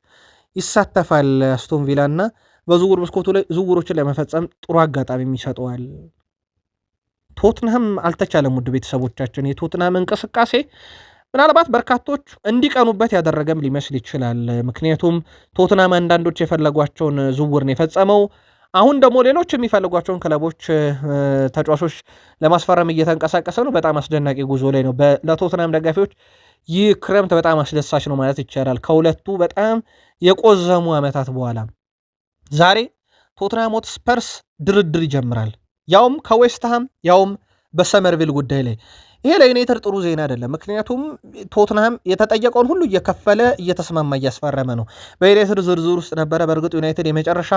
ይሳተፋል አስቶን ቪላ እና በዝውውር መስኮቱ ላይ ዝውውሮችን ለመፈጸም ጥሩ አጋጣሚ ይሰጠዋል። ቶትንሃም አልተቻለም። ውድ ቤተሰቦቻችን የቶትንሃም እንቅስቃሴ ምናልባት በርካቶች እንዲቀኑበት ያደረገም ሊመስል ይችላል። ምክንያቱም ቶትናም አንዳንዶች የፈለጓቸውን ዝውውር ነው የፈጸመው። አሁን ደግሞ ሌሎች የሚፈልጓቸውን ክለቦች ተጫዋቾች ለማስፈረም እየተንቀሳቀሰ ነው። በጣም አስደናቂ ጉዞ ላይ ነው። ለቶትናም ደጋፊዎች ይህ ክረምት በጣም አስደሳች ነው ማለት ይቻላል። ከሁለቱ በጣም የቆዘሙ ዓመታት በኋላ ዛሬ ቶትናም ሆትስፐርስ ድርድር ይጀምራል። ያውም ከዌስትሃም ያውም በሰመርቪል ጉዳይ ላይ። ይሄ ለዩናይትድ ጥሩ ዜና አይደለም። ምክንያቱም ቶትንሃም የተጠየቀውን ሁሉ እየከፈለ እየተስማማ እያስፈረመ ነው። በዩናይትድ ዝርዝር ውስጥ ነበረ። በእርግጥ ዩናይትድ የመጨረሻ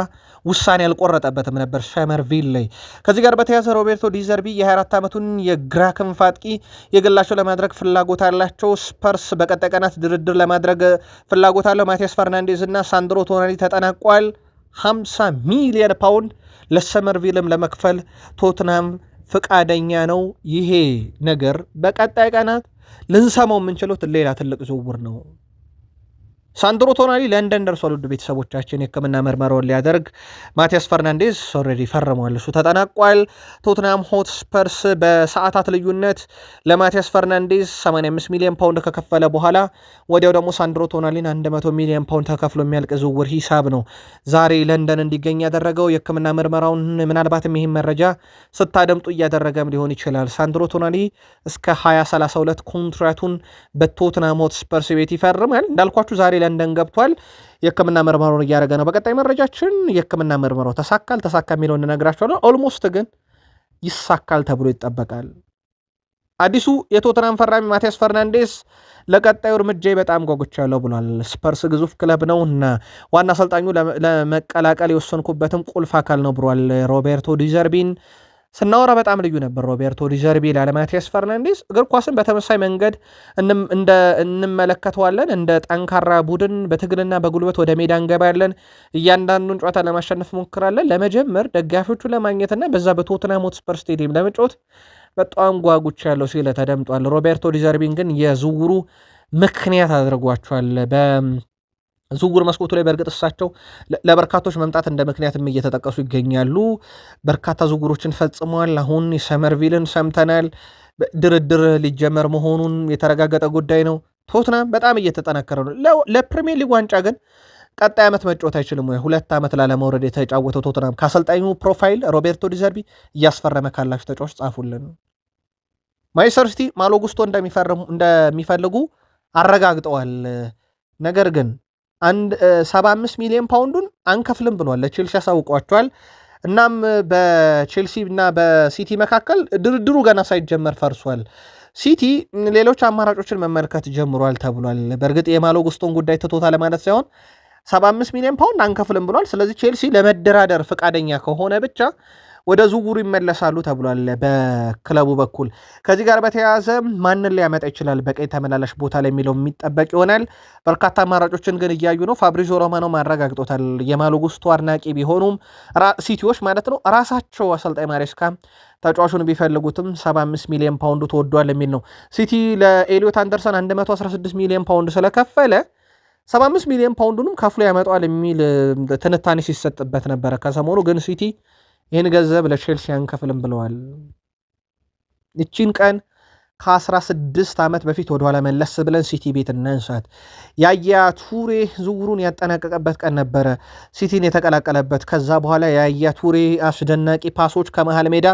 ውሳኔ አልቆረጠበትም ነበር ሰመርቪል ላይ። ከዚህ ጋር በተያያዘ ሮቤርቶ ዲዘርቢ የ24 ዓመቱን የግራ ክንፍ አጥቂ የግላቸው ለማድረግ ፍላጎት አላቸው። ስፐርስ በቀጣይ ቀናት ድርድር ለማድረግ ፍላጎት አለው። ማቲያስ ፈርናንዴዝ እና ሳንድሮ ቶናሊ ተጠናቋል። 50 ሚሊዮን ፓውንድ ለሰመርቪልም ለመክፈል ቶትንሃም ፍቃደኛ ነው። ይሄ ነገር በቀጣይ ቀናት ልንሰማው የምንችለው ሌላ ትልቅ ዝውውር ነው። ሳንድሮ ቶናሊ ለንደን ደርሷል። ውድ ቤተሰቦቻችን የሕክምና ምርመራውን ሊያደርግ ማቲያስ ፈርናንዴዝ ኦልሬዲ ፈርሟል። እሱ ተጠናቋል። ቶትናም ሆትስፐርስ በሰዓታት ልዩነት ለማቲያስ ፈርናንዴዝ 85 ሚሊዮን ፓውንድ ከከፈለ በኋላ ወዲያው ደግሞ ሳንድሮ ቶናሊን 100 ሚሊዮን ፓውንድ ተከፍሎ የሚያልቅ ዝውውር ሂሳብ ነው ዛሬ ለንደን እንዲገኝ ያደረገው። የሕክምና ምርመራውን ምናልባትም ይህን መረጃ ስታደምጡ እያደረገም ሊሆን ይችላል። ሳንድሮ ቶናሊ እስከ 2032 ኮንትራቱን በቶትናም ሆትስፐርስ ቤት ይፈርማል። እንዳልኳችሁ ዛሬ ለንደን ገብቷል። የሕክምና ምርመራውን እያደረገ ነው። በቀጣይ መረጃችን የሕክምና ምርመራው ተሳካ የሚለውን እንነግራችኋለን። ኦልሞስት ግን ይሳካል ተብሎ ይጠበቃል። አዲሱ የቶተናም ፈራሚ ማቲያስ ፈርናንዴስ ለቀጣዩ እርምጃ በጣም ጓጉቻለሁ ብሏል። ስፐርስ ግዙፍ ክለብ ነው እና ዋና አሰልጣኙ ለመቀላቀል የወሰንኩበትም ቁልፍ አካል ነው ብሏል ሮቤርቶ ዲዘርቢን። ስናወራ በጣም ልዩ ነበር። ሮቤርቶ ዲዘርቢ ለማቲያስ ፈርናንዴዝ እግር ኳስን በተመሳይ መንገድ እንመለከተዋለን። እንደ ጠንካራ ቡድን በትግልና በጉልበት ወደ ሜዳ እንገባለን። እያንዳንዱን ጨዋታ ለማሸነፍ ሞክራለን። ለመጀመር ደጋፊዎቹን ለማግኘትና በዛ በቶትናም ሆትስፐር ስቴዲየም ለመጫወት በጣም ጓጉቻ ያለው ሲል ተደምጧል። ሮቤርቶ ዲዘርቢን ግን የዝውውሩ ምክንያት አድርጓቸዋል። ዝውውር መስኮቱ ላይ በእርግጥ እሳቸው ለበርካቶች መምጣት እንደ ምክንያትም እየተጠቀሱ ይገኛሉ። በርካታ ዝውውሮችን ፈጽመዋል። አሁን የሰመርቪልን ሰምተናል። ድርድር ሊጀመር መሆኑን የተረጋገጠ ጉዳይ ነው። ቶትናም በጣም እየተጠናከረ ነው። ለፕሪሚየር ሊግ ዋንጫ ግን ቀጣይ ዓመት መጫወት አይችልም ወይ? 2 ዓመት ላለመውረድ የተጫወተው ቶትናም ከአሰልጣኙ ፕሮፋይል ሮቤርቶ ዲዘርቢ እያስፈረመ ካላችሁ ተጫዋች ጻፉልን። ማንቸስተር ሲቲ ማሎ ጉስቶ እንደሚፈልጉ አረጋግጠዋል። ነገር ግን 75 ሚሊዮን ፓውንዱን አንከፍልም ብሏል። ለቼልሲ ያሳውቋቸዋል። እናም በቼልሲ እና በሲቲ መካከል ድርድሩ ገና ሳይጀመር ፈርሷል። ሲቲ ሌሎች አማራጮችን መመልከት ጀምሯል ተብሏል። በእርግጥ የማሎ ጉስቶን ጉዳይ ትቶታል ማለት ሳይሆን 75 ሚሊዮን ፓውንድ አንከፍልም ብሏል። ስለዚህ ቼልሲ ለመደራደር ፈቃደኛ ከሆነ ብቻ ወደ ዝውውሩ ይመለሳሉ ተብሏል በክለቡ በኩል። ከዚህ ጋር በተያያዘ ማንን ሊያመጣ ይችላል በቀይ ተመላላሽ ቦታ ላይ የሚለው የሚጠበቅ ይሆናል። በርካታ አማራጮችን ግን እያዩ ነው። ፋብሪዞ ሮማኖ ማረጋግጦታል። የማሎ ጉስቶ አድናቂ ቢሆኑም ሲቲዎች ማለት ነው ራሳቸው አሰልጣኝ ማሬስካ ተጫዋቹን ቢፈልጉትም 75 ሚሊዮን ፓውንዱ ተወዷል የሚል ነው። ሲቲ ለኤሊዮት አንደርሰን 116 ሚሊዮን ፓውንድ ስለከፈለ 75 ሚሊዮን ፓውንዱንም ከፍሎ ያመጣዋል የሚል ትንታኔ ሲሰጥበት ነበረ ከሰሞኑ። ግን ሲቲ ይህን ገንዘብ ለቼልሲ አንከፍልም ብለዋል። ይቺን ቀን ከ16 ዓመት በፊት ወደኋላ መለስ ብለን ሲቲ ቤት እናንሳት። ያያ ቱሬ ዝውውሩን ያጠናቀቀበት ቀን ነበረ፣ ሲቲን የተቀላቀለበት። ከዛ በኋላ ያያ ቱሬ አስደናቂ ፓሶች ከመሃል ሜዳ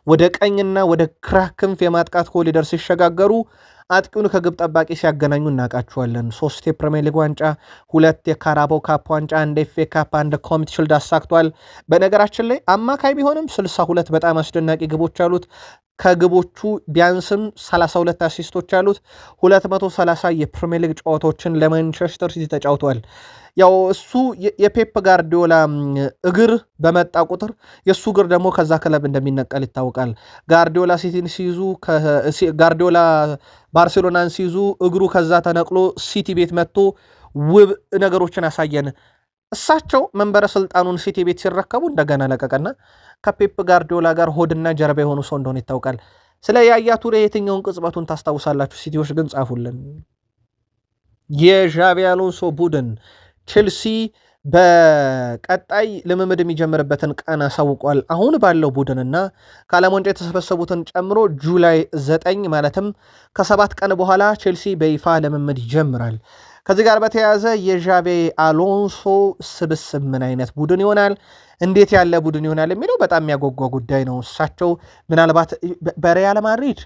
ወደ ቀኝና ወደ ግራ ክንፍ የማጥቃት ኮሪደር ሲሸጋገሩ አጥቂውን ከግብ ጠባቂ ሲያገናኙ እናውቃቸዋለን። 3 የፕሪሚየር ሊግ ዋንጫ፣ 2 የካራባው ካፕ ዋንጫ፣ 1 ኤፍኤ ካፕ፣ 1 ኮሚቲ ሺልድ አሳክቷል። በነገራችን ላይ አማካይ ቢሆንም 62 በጣም አስደናቂ ግቦች አሉት። ከግቦቹ ቢያንስም 32 አሲስቶች አሉት። 230 የፕሪሚየር ሊግ ጨዋታዎችን ለማንቸስተር ሲቲ ተጫውተዋል። ያው እሱ የፔፕ ጋርዲዮላ እግር በመጣ ቁጥር የእሱ እግር ደግሞ ከዛ ክለብ እንደሚነቀል ይታወቃል። ጋርዲዮላ ሲቲን ሲይዙ ጋርዲዮላ ባርሴሎናን ሲይዙ እግሩ ከዛ ተነቅሎ ሲቲ ቤት መጥቶ ውብ ነገሮችን አሳየን። እሳቸው መንበረ ስልጣኑን ሲቲ ቤት ሲረከቡ እንደገና ለቀቀና ከፔፕ ጋርዲዮላ ጋር ሆድና ጀርባ የሆኑ ሰው እንደሆነ ይታወቃል። ስለ ያያ ቱሬ የትኛውን ቅጽበቱን ታስታውሳላችሁ? ሲቲዎች ግን ጻፉልን። የዣቪ አሎንሶ ቡድን ቼልሲ በቀጣይ ልምምድ የሚጀምርበትን ቀን አሳውቋል። አሁን ባለው ቡድንና ከዓለም ዋንጫ የተሰበሰቡትን ጨምሮ ጁላይ 9 ማለትም ከ7 ቀን በኋላ ቼልሲ በይፋ ልምምድ ይጀምራል። ከዚህ ጋር በተያያዘ የዣቪ አሎንሶ ስብስብ ምን አይነት ቡድን ይሆናል፣ እንዴት ያለ ቡድን ይሆናል የሚለው በጣም የሚያጓጓ ጉዳይ ነው። እሳቸው ምናልባት በሪያል ማድሪድ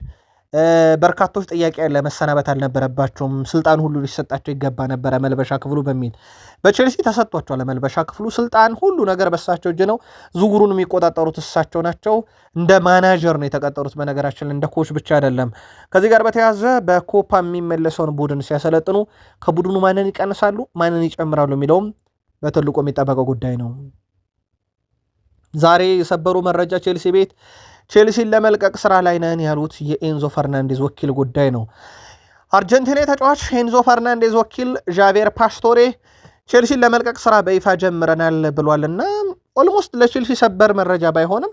በርካቶች ጥያቄ ለመሰናበት አልነበረባቸውም፣ ስልጣን ሁሉ ሊሰጣቸው ይገባ ነበረ መልበሻ ክፍሉ በሚል በቼልሲ ተሰጥቷቸዋል። ለመልበሻ ክፍሉ ስልጣን ሁሉ ነገር በእሳቸው እጅ ነው። ዝውውሩን የሚቆጣጠሩት እሳቸው ናቸው። እንደ ማናጀር ነው የተቀጠሩት። በነገራችን እንደ ኮች ብቻ አይደለም። ከዚህ ጋር በተያያዘ በኮፓ የሚመለሰውን ቡድን ሲያሰለጥኑ ከቡድኑ ማንን ይቀንሳሉ፣ ማንን ይጨምራሉ የሚለውም በትልቁ የሚጠበቀው ጉዳይ ነው። ዛሬ የሰበሩ መረጃ ቼልሲ ቤት ቼልሲን ለመልቀቅ ስራ ላይ ነን ያሉት የኤንዞ ፈርናንዴዝ ወኪል ጉዳይ ነው። አርጀንቲና ተጫዋች ኤንዞ ፈርናንዴዝ ወኪል ዣቬር ፓስቶሬ ቼልሲን ለመልቀቅ ስራ በይፋ ጀምረናል ብሏልና ኦልሞስት ለቼልሲ ሰበር መረጃ ባይሆንም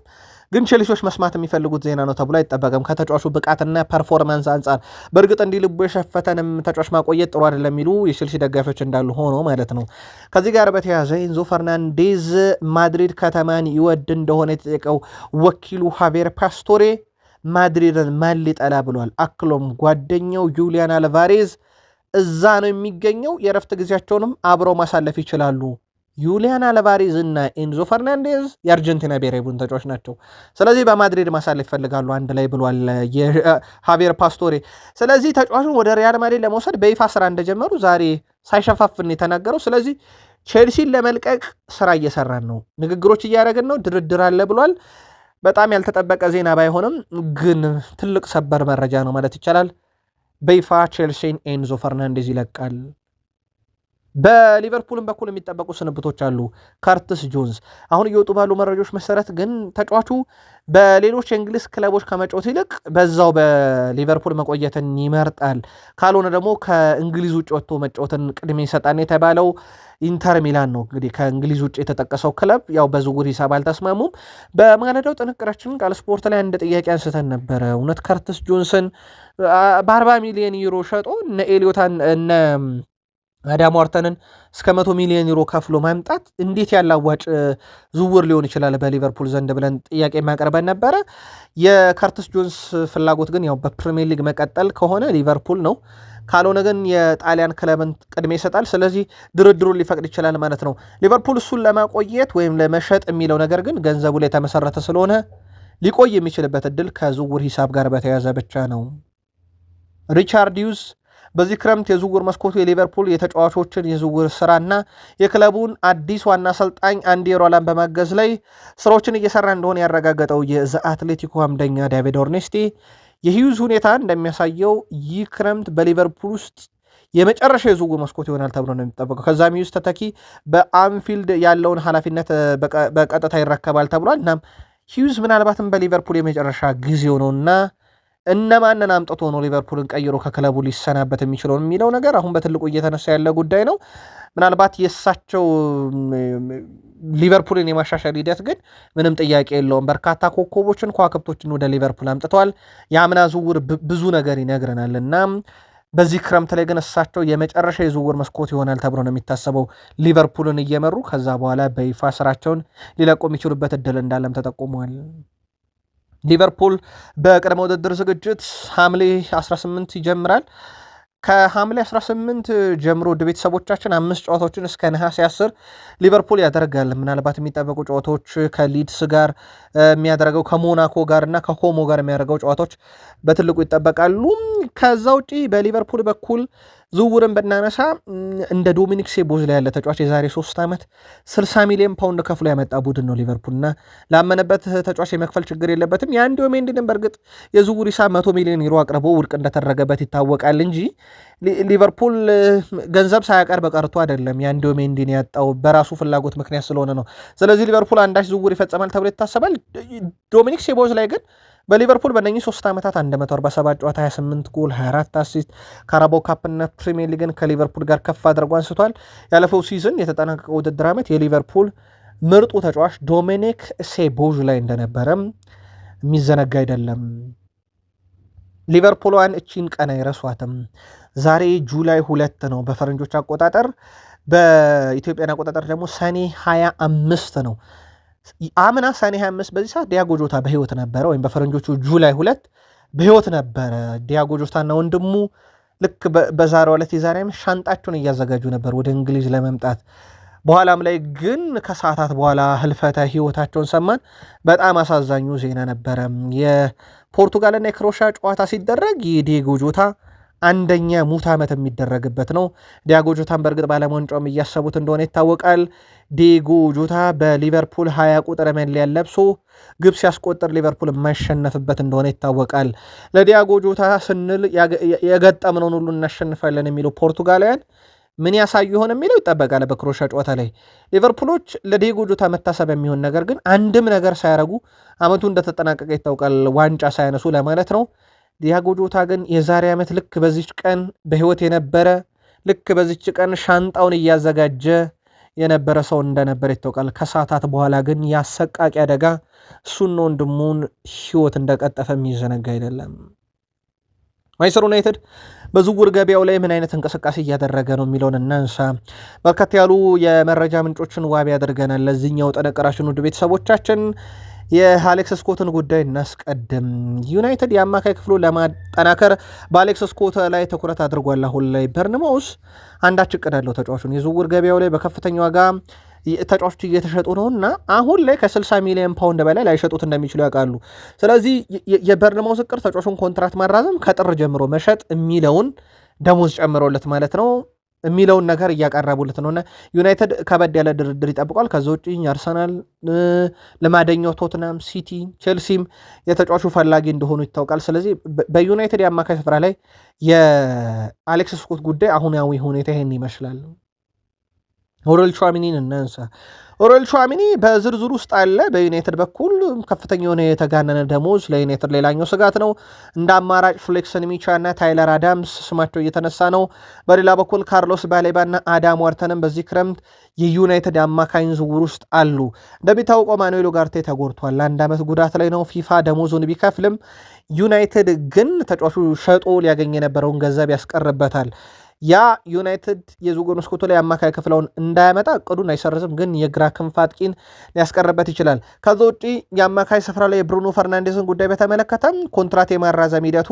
ግን ቼልሲዎች መስማት የሚፈልጉት ዜና ነው ተብሎ አይጠበቅም። ከተጫዋቹ ብቃትና ፐርፎርማንስ አንጻር በእርግጥ እንዲህ ልቡ የሸፈተንም ተጫዋች ማቆየት ጥሩ አይደለም የሚሉ የቼልሲ ደጋፊዎች እንዳሉ ሆኖ ማለት ነው። ከዚህ ጋር በተያያዘ ኤንዞ ፈርናንዴዝ ማድሪድ ከተማን ይወድ እንደሆነ የተጠየቀው ወኪሉ ሃቬር ፓስቶሬ ማድሪድን ማን ሊጠላ ብሏል። አክሎም ጓደኛው ዩሊያን አልቫሬዝ እዛ ነው የሚገኘው፣ የረፍት ጊዜያቸውንም አብረው ማሳለፍ ይችላሉ። ዩሊያን አልቫሬዝ እና ኤንዞ ፈርናንዴዝ የአርጀንቲና ብሔራዊ ቡድን ተጫዋች ናቸው። ስለዚህ በማድሪድ ማሳለፍ ይፈልጋሉ አንድ ላይ ብሏል የሃቬር ፓስቶሬ። ስለዚህ ተጫዋቹን ወደ ሪያል ማድሪድ ለመውሰድ በይፋ ስራ እንደጀመሩ ዛሬ ሳይሸፋፍን የተናገረው። ስለዚህ ቼልሲን ለመልቀቅ ስራ እየሰራን ነው፣ ንግግሮች እያደረግን ነው፣ ድርድር አለ ብሏል። በጣም ያልተጠበቀ ዜና ባይሆንም ግን ትልቅ ሰበር መረጃ ነው ማለት ይቻላል። በይፋ ቼልሲን ኤንዞ ፈርናንዴዝ ይለቃል። በሊቨርፑልም በኩል የሚጠበቁ ስንብቶች አሉ። ካርትስ ጆንስ አሁን እየወጡ ባሉ መረጃዎች መሰረት ግን ተጫዋቹ በሌሎች የእንግሊዝ ክለቦች ከመጫወት ይልቅ በዛው በሊቨርፑል መቆየትን ይመርጣል። ካልሆነ ደግሞ ከእንግሊዝ ውጭ ወጥቶ መጫወትን ቅድሚያ ይሰጣል የተባለው ኢንተር ሚላን ነው። እንግዲህ ከእንግሊዝ ውጭ የተጠቀሰው ክለብ ያው በዝውውር ሂሳብ አልተስማሙም። በማለዳው ጥንቅራችን ቃል ስፖርት ላይ አንድ ጥያቄ አንስተን ነበረ። እውነት ካርትስ ጆንስን በ40 ሚሊዮን ዩሮ ሸጦ እነ ኤሊዮታን እነ አዳም ዋርተንን እስከ 100 ሚሊዮን ዩሮ ከፍሎ ማምጣት እንዴት ያለ አዋጭ ዝውውር ሊሆን ይችላል በሊቨርፑል ዘንድ ብለን ጥያቄ ማቅረበን ነበረ። የካርትስ ጆንስ ፍላጎት ግን ያው በፕሪሚየር ሊግ መቀጠል ከሆነ ሊቨርፑል ነው፣ ካልሆነ ግን የጣሊያን ክለብን ቅድሜ ይሰጣል። ስለዚህ ድርድሩን ሊፈቅድ ይችላል ማለት ነው። ሊቨርፑል እሱን ለማቆየት ወይም ለመሸጥ የሚለው ነገር ግን ገንዘቡ ላይ የተመሰረተ ስለሆነ ሊቆይ የሚችልበት እድል ከዝውውር ሂሳብ ጋር በተያያዘ ብቻ ነው። ሪቻርድ ዩዝ በዚህ ክረምት የዝውውር መስኮቱ የሊቨርፑል የተጫዋቾችን የዝውውር ስራና የክለቡን አዲስ ዋና አሰልጣኝ አንዲ ሮላን በማገዝ ላይ ስራዎችን እየሰራ እንደሆነ ያረጋገጠው የዘ አትሌቲኮ አምደኛ ዳቪድ ኦርኔስቲ የሂዩዝ ሁኔታ እንደሚያሳየው ይህ ክረምት በሊቨርፑል ውስጥ የመጨረሻ የዝውውር መስኮት ይሆናል ተብሎ ነው የሚጠበቀው። ከዛም ሂዩዝ ተተኪ በአንፊልድ ያለውን ኃላፊነት በቀጥታ ይረከባል ተብሏል። እናም ሂዩዝ ምናልባትም በሊቨርፑል የመጨረሻ ጊዜው ነውና እነማንን አምጥቶ ነው ሊቨርፑልን ቀይሮ ከክለቡ ሊሰናበት የሚችለው የሚለው ነገር አሁን በትልቁ እየተነሳ ያለ ጉዳይ ነው። ምናልባት የእሳቸው ሊቨርፑልን የማሻሻል ሂደት ግን ምንም ጥያቄ የለውም። በርካታ ኮከቦችን ከዋክብቶችን ወደ ሊቨርፑል አምጥተዋል። የአምና ዝውውር ብዙ ነገር ይነግረናል እና በዚህ ክረምት ላይ ግን እሳቸው የመጨረሻ የዝውውር መስኮት ይሆናል ተብሎ ነው የሚታሰበው ሊቨርፑልን እየመሩ ከዛ በኋላ በይፋ ስራቸውን ሊለቁ የሚችሉበት እድል እንዳለም ተጠቁሟል። ሊቨርፑል በቅድመ ውድድር ዝግጅት ሐምሌ 18 ይጀምራል። ከሐምሌ 18 ጀምሮ ውድ ቤተሰቦቻችን 5 ጨዋታዎችን እስከ ነሐሴ 10 ሊቨርፑል ያደርጋል። ምናልባት የሚጠበቁ ጨዋታዎች ከሊድስ ጋር የሚያደርገው ከሞናኮ ጋር እና ከኮሞ ጋር የሚያደርገው ጨዋታዎች በትልቁ ይጠበቃሉ። ከዛ ውጪ በሊቨርፑል በኩል ዝውውርን ብናነሳ እንደ ዶሚኒክ ሶቦስላይ ያለ ተጫዋች የዛሬ 3 ዓመት 60 ሚሊዮን ፓውንድ ከፍሎ ያመጣ ቡድን ነው ሊቨርፑል እና ላመነበት ተጫዋች የመክፈል ችግር የለበትም። የአንዲዮ ሜንዲንም በእርግጥ የዝውውር ሂሳብ 100 ሚሊዮን ዩሮ አቅርቦ ውድቅ እንደተደረገበት ይታወቃል እንጂ ሊቨርፑል ገንዘብ ሳያቀርብ ቀርቶ አይደለም። የአንዲዮ ሜንዲን ያጣው በራሱ ፍላጎት ምክንያት ስለሆነ ነው። ስለዚህ ሊቨርፑል አንዳች ዝውውር ይፈጸማል ተብሎ ይታሰባል። ዶሚኒክ ሶቦስላይ ግን በሊቨርፑል በእነኚህ 3 ዓመታት 147 ጨዋታ 28 ጎል 24 አሲስት ካራባው ካፕና ፕሪሚየር ሊግን ከሊቨርፑል ጋር ከፍ አድርጎ አንስቷል። ያለፈው ሲዝን የተጠናቀቀው ውድድር ዓመት የሊቨርፑል ምርጡ ተጫዋች ዶሚኒክ ሶቦስላይ እንደነበረም የሚዘነጋ አይደለም። ሊቨርፑልዋን እቺን ቀን አይረሷትም። ዛሬ ጁላይ 2 ነው በፈረንጆች አቆጣጠር፣ በኢትዮጵያን አቆጣጠር ደግሞ ሰኔ 25 ነው። አምና ሰኔ 25 በዚህ ሰዓት ዲያጎ ጆታ በህይወት ነበረ፣ ወይም በፈረንጆቹ ጁላይ 2 በህይወት ነበረ። ዲያጎ ጆታና ወንድሙ ልክ በዛሬው ዕለት የዛሬ ሻንጣቸውን እያዘጋጁ ነበር ወደ እንግሊዝ ለመምጣት። በኋላም ላይ ግን ከሰዓታት በኋላ ህልፈተ ህይወታቸውን ሰማን። በጣም አሳዛኙ ዜና ነበረ። የፖርቱጋልና የክሮሻ ጨዋታ ሲደረግ የዲያጎ ጆታ አንደኛ ሙት ዓመት የሚደረግበት ነው። ዲያጎ ጆታን በእርግጥ ባለመንጫውም እያሰቡት እንደሆነ ይታወቃል። ዲያጎ ጆታ በሊቨርፑል 20 ቁጥር መለያ ለብሶ ግብ ሲያስቆጥር ሊቨርፑል የማይሸነፍበት እንደሆነ ይታወቃል። ለዲያጎ ጆታ ስንል የገጠምነውን ሁሉ እናሸንፋለን የሚሉ ፖርቱጋላውያን ምን ያሳዩ ይሆን የሚለው ይጠበቃል። በክሮሻ ጨዋታ ላይ ሊቨርፑሎች ለዲያጎ ጆታ መታሰብ የሚሆን ነገር ግን አንድም ነገር ሳያረጉ ዓመቱ እንደተጠናቀቀ ይታወቃል። ዋንጫ ሳያነሱ ለማለት ነው። ዲያጎ ጆታ ግን የዛሬ ዓመት ልክ በዚች ቀን በህይወት የነበረ ልክ በዚች ቀን ሻንጣውን እያዘጋጀ የነበረ ሰው እንደነበረ ይታወቃል። ከሰዓታት በኋላ ግን ያሰቃቂ አደጋ እሱን ወንድሙን ህይወት እንደቀጠፈ የሚዘነጋ አይደለም። ማንቸስተር ዩናይትድ በዝውውር ገበያው ላይ ምን አይነት እንቅስቃሴ እያደረገ ነው የሚለውን እናንሳ። በርከት ያሉ የመረጃ ምንጮችን ዋቢ ያደርገናል ለዚህኛው ጥንቅራችን። ውድ ቤተሰቦቻችን የአሌክስ ስኮትን ጉዳይ እናስቀድም። ዩናይትድ የአማካይ ክፍሉ ለማጠናከር በአሌክስ ስኮት ላይ ትኩረት አድርጓል። አሁን ላይ በርንማውስ አንዳች እቅድ አለው። ተጫዋቹን የዝውውር ገበያው ላይ በከፍተኛ ዋጋ ተጫዋቾች እየተሸጡ ነው እና አሁን ላይ ከ60 ሚሊዮን ፓውንድ በላይ ላይሸጡት እንደሚችሉ ያውቃሉ። ስለዚህ የበርንማውስ እቅድ ተጫዋቹን ኮንትራት ማራዘም፣ ከጥር ጀምሮ መሸጥ የሚለውን ደሞዝ ጨምሮለት ማለት ነው የሚለውን ነገር እያቀረቡለት ነውና ዩናይትድ ከበድ ያለ ድርድር ይጠብቋል። ከዛ ውጭ አርሰናል፣ ለማደኛው ቶትናም፣ ሲቲ፣ ቼልሲም የተጫዋቹ ፈላጊ እንደሆኑ ይታወቃል። ስለዚህ በዩናይትድ የአማካይ ስፍራ ላይ የአሌክስ ስኮት ጉዳይ አሁናዊ ሁኔታ ይሄን ይመስላል። ኦሬል ቹዋሚኒን እናንሳ። ኦሬል ቹዋሚኒ በዝርዝር ውስጥ አለ። በዩናይትድ በኩል ከፍተኛ የሆነ የተጋነነ ደሞዝ ለዩናይትድ ሌላኛው ስጋት ነው። እንደ አማራጭ ፍሌክሰን ሚቻ እና ታይለር አዳምስ ስማቸው እየተነሳ ነው። በሌላ በኩል ካርሎስ ባሌባ እና አዳም ዋርተንም በዚህ ክረምት የዩናይትድ አማካኝ ዝውውር ውስጥ አሉ። እንደሚታወቀው ማኑኤል ኡጋርቴ ተጎድቷል። ለአንድ ዓመት ጉዳት ላይ ነው። ፊፋ ደሞዙን ቢከፍልም ዩናይትድ ግን ተጫዋቹ ሸጦ ሊያገኝ የነበረውን ገንዘብ ያስቀርበታል። ያ ዩናይትድ የዝውውር መስኮቱ ላይ አማካይ ክፍለውን እንዳያመጣ እቅዱን አይሰርዝም፣ ግን የግራ ክንፍ አጥቂን ሊያስቀርበት ይችላል። ከዛ ውጪ የአማካይ ስፍራ ላይ የብሩኖ ፈርናንዴዝን ጉዳይ በተመለከተም ኮንትራት የማራዘም ሂደቱ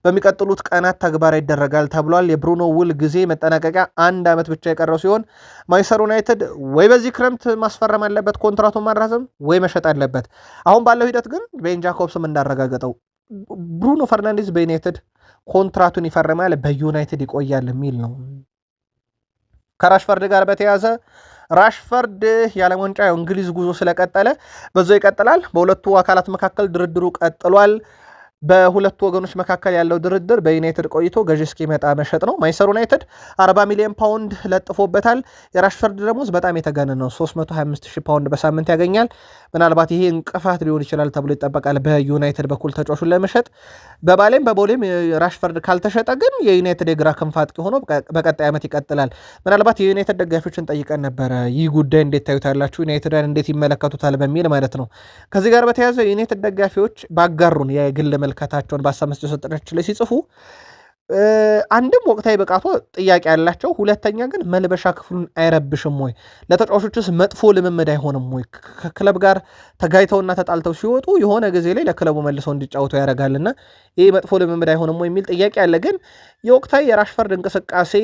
በሚቀጥሉት ቀናት ተግባራዊ ይደረጋል ተብሏል። የብሩኖ ውል ጊዜ መጠናቀቂያ 1 ዓመት ብቻ የቀረው ሲሆን ማንቸስተር ዩናይትድ ወይ በዚህ ክረምት ማስፈረም አለበት ኮንትራቱን ማራዘም ወይ መሸጥ አለበት። አሁን ባለው ሂደት ግን ቤን ጃኮብስም እንዳረጋገጠው ብሩኖ ፈርናንዴዝ በዩናይትድ ኮንትራቱን ይፈርማል፣ በዩናይትድ ይቆያል የሚል ነው። ከራሽፈርድ ጋር በተያዘ ራሽፈርድ የዓለም ዋንጫ እንግሊዝ ጉዞ ስለቀጠለ በዛው ይቀጥላል። በሁለቱ አካላት መካከል ድርድሩ ቀጥሏል። በሁለቱ ወገኖች መካከል ያለው ድርድር በዩናይትድ ቆይቶ ገዢ እስኪመጣ መሸጥ ነው። ማንቸስተር ዩናይትድ 40 ሚሊዮን ፓውንድ ለጥፎበታል። የራሽፈርድ ደሞዝ በጣም የተጋነነ ነው። 325,000 ፓውንድ በሳምንት ያገኛል። ምናልባት ይሄ እንቅፋት ሊሆን ይችላል ተብሎ ይጠበቃል በዩናይትድ በኩል ተጫዋቹን ለመሸጥ። በባሌም በቦሌም ራሽፈርድ ካልተሸጠ ግን የዩናይትድ የግራ ክንፍ አጥቂ ሆኖ በቀጣይ ዓመት ይቀጥላል። ምናልባት የዩናይትድ ደጋፊዎችን ጠይቀን ነበረ፣ ይህ ጉዳይ እንዴት ታዩታላችሁ፣ ዩናይትድን እንዴት ይመለከቱታል በሚል ማለት ነው። ከዚህ ጋር በተያያዘ የዩናይትድ ደጋፊዎች ባጋሩን የግል መልከታቸውን በሀሳብ መስጫ ሰጠናችን ላይ ሲጽፉ አንድም ወቅታዊ ብቃቱ ጥያቄ ያላቸው፣ ሁለተኛ ግን መልበሻ ክፍሉን አይረብሽም ወይ? ለተጫዋቾችስ መጥፎ ልምምድ አይሆንም ወይ? ከክለብ ጋር ተጋይተውና ተጣልተው ሲወጡ የሆነ ጊዜ ላይ ለክለቡ መልሰው እንዲጫወቱ ያደርጋልና ይህ መጥፎ ልምምድ አይሆንም ወይ የሚል ጥያቄ አለ። ግን የወቅታዊ የራሽፈርድ እንቅስቃሴ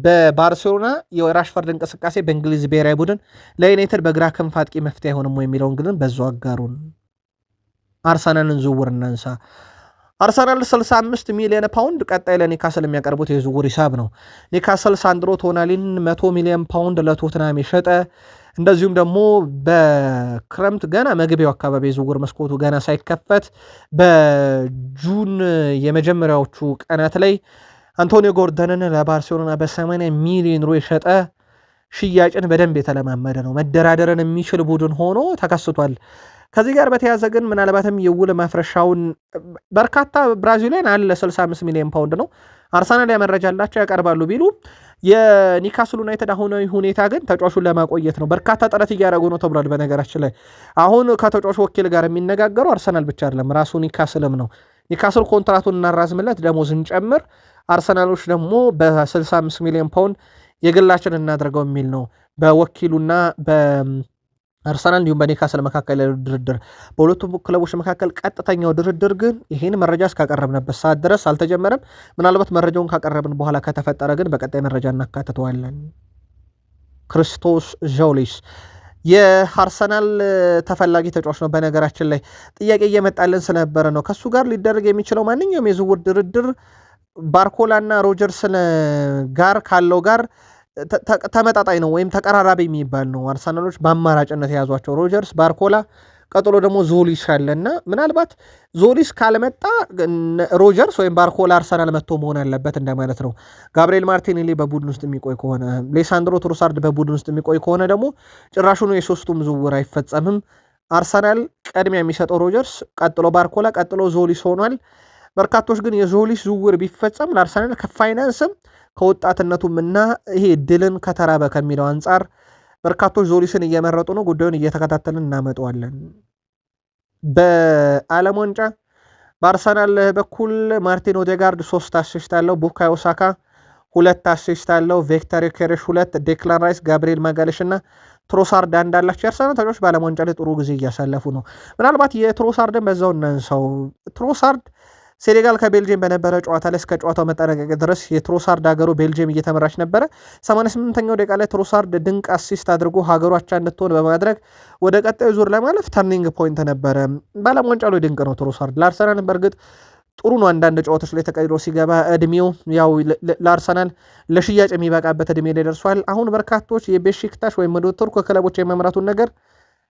በባርሴሎና የራሽፈርድ እንቅስቃሴ በእንግሊዝ ብሔራዊ ቡድን ለዩናይትድ በግራ ክንፍ አጥቂ መፍትሄ አይሆንም ወይ የሚለውን ግን በዛው አጋሩን። አርሰናልን ዝውውር እናንሳ። አርሰናል 65 ሚሊዮን ፓውንድ ቀጣይ ለኒካስል የሚያቀርቡት የዝውውር ሂሳብ ነው። ኒካስል ሳንድሮ ቶናሊን 100 ሚሊዮን ፓውንድ ለቶትናም የሸጠ፣ እንደዚሁም ደግሞ በክረምት ገና መግቢያው አካባቢ የዝውውር መስኮቱ ገና ሳይከፈት በጁን የመጀመሪያዎቹ ቀናት ላይ አንቶኒዮ ጎርደንን ለባርሴሎና በ80 ሚሊዮን ዩሮ የሸጠ ሽያጭን በደንብ የተለማመደ ነው። መደራደርን የሚችል ቡድን ሆኖ ተከስቷል። ከዚህ ጋር በተያዘ ግን ምናልባትም የውል ማፍረሻውን በርካታ ብራዚሊያን አለ 65 ሚሊዮን ፓውንድ ነው። አርሰናል ያመረጃ አላቸው ያቀርባሉ ቢሉ የኒካስል ዩናይትድ አሁናዊ ሁኔታ ግን ተጫዋቹን ለማቆየት ነው። በርካታ ጥረት እያደረጉ ነው ተብሏል። በነገራችን ላይ አሁን ከተጫዋቹ ወኪል ጋር የሚነጋገሩ አርሰናል ብቻ አይደለም ራሱ ኒካስልም ነው። ኒካስል ኮንትራቱን እናራዝምለት፣ ደሞዝ እንጨምር፣ አርሰናሎች ደግሞ በ65 ሚሊዮን ፓውንድ የግላችን እናደርገው የሚል ነው በወኪሉና አርሰናል እንዲሁም በኒካስል መካከል ያለው ድርድር። በሁለቱም ክለቦች መካከል ቀጥተኛው ድርድር ግን ይህን መረጃ እስካቀረብንበት ሰዓት ድረስ አልተጀመረም። ምናልባት መረጃውን ካቀረብን በኋላ ከተፈጠረ ግን በቀጣይ መረጃ እናካትተዋለን። ክርስቶስ ዦሊስ የአርሰናል ተፈላጊ ተጫዋች ነው። በነገራችን ላይ ጥያቄ እየመጣልን ስለነበረ ነው ከሱ ጋር ሊደረግ የሚችለው ማንኛውም የዝውውር ድርድር ባርኮላና ሮጀርስን ጋር ካለው ጋር ተመጣጣኝ ነው ወይም ተቀራራቢ የሚባል ነው። አርሰናሎች በአማራጭነት የያዟቸው ሮጀርስ፣ ባርኮላ፣ ቀጥሎ ደግሞ ዞሊስ አለና ምናልባት ዞሊስ ካልመጣ ሮጀርስ ወይም ባርኮላ አርሰናል መጥቶ መሆን አለበት እንደማለት ነው። ጋብሪኤል ማርቲኔሊ በቡድን ውስጥ የሚቆይ ከሆነ፣ ሌሳንድሮ ትሮሳርድ በቡድን ውስጥ የሚቆይ ከሆነ ደግሞ ጭራሹኑ የሶስቱም ዝውውር አይፈጸምም። አርሰናል ቅድሚያ የሚሰጠው ሮጀርስ፣ ቀጥሎ ባርኮላ፣ ቀጥሎ ዞሊስ ሆኗል። በርካቶች ግን የዞሊስ ዝውውር ቢፈጸም ለአርሰናል ከፋይናንስም ከወጣትነቱም እና ይሄ ድልን ከተራበ ከሚለው አንጻር በርካቶች ዞሊስን እየመረጡ ነው። ጉዳዩን እየተከታተልን እናመጣዋለን። በዓለም ዋንጫ በአርሰናል በኩል ማርቲን ኦዴጋርድ 3 አሲስት አለው፣ ቡካዮ ሳካ 2 አሲስት አለው፣ ቪክተር ዮኬሬሽ 2፣ ዴክላን ራይስ፣ ጋብሪኤል ማጋሌሽ እና ትሮሳርድ እንዳላቸው የአርሰናል ተጫዋቾች በዓለም ዋንጫ ላይ ጥሩ ጊዜ እያሳለፉ ነው። ምናልባት የትሮሳርድን በዛው እናንሳው። ትሮሳርድ ሴኔጋል ከቤልጅየም በነበረ ጨዋታ ላይ እስከ ጨዋታው መጠናቀቂያ ድረስ የትሮሳርድ ሀገሩ ቤልጅየም እየተመራች ነበረ። 88ኛው ደቂቃ ላይ ትሮሳርድ ድንቅ አሲስት አድርጎ ሀገሩ አቻ እንድትሆን በማድረግ ወደ ቀጣዩ ዙር ለማለፍ ተርኒንግ ፖይንት ነበረ። በዓለም ዋንጫ ላይ ድንቅ ነው ትሮሳርድ። ለአርሰናል በእርግጥ ጥሩ ነው። አንዳንድ ጨዋታዎች ላይ ተቀይሮ ሲገባ እድሜው ያው ለአርሰናል ለሽያጭ የሚበቃበት እድሜ ላይ ደርሷል። አሁን በርካቶች የቤሺክታሽ ወይም ወደ ቱርክ ክለቦች የመምራቱን ነገር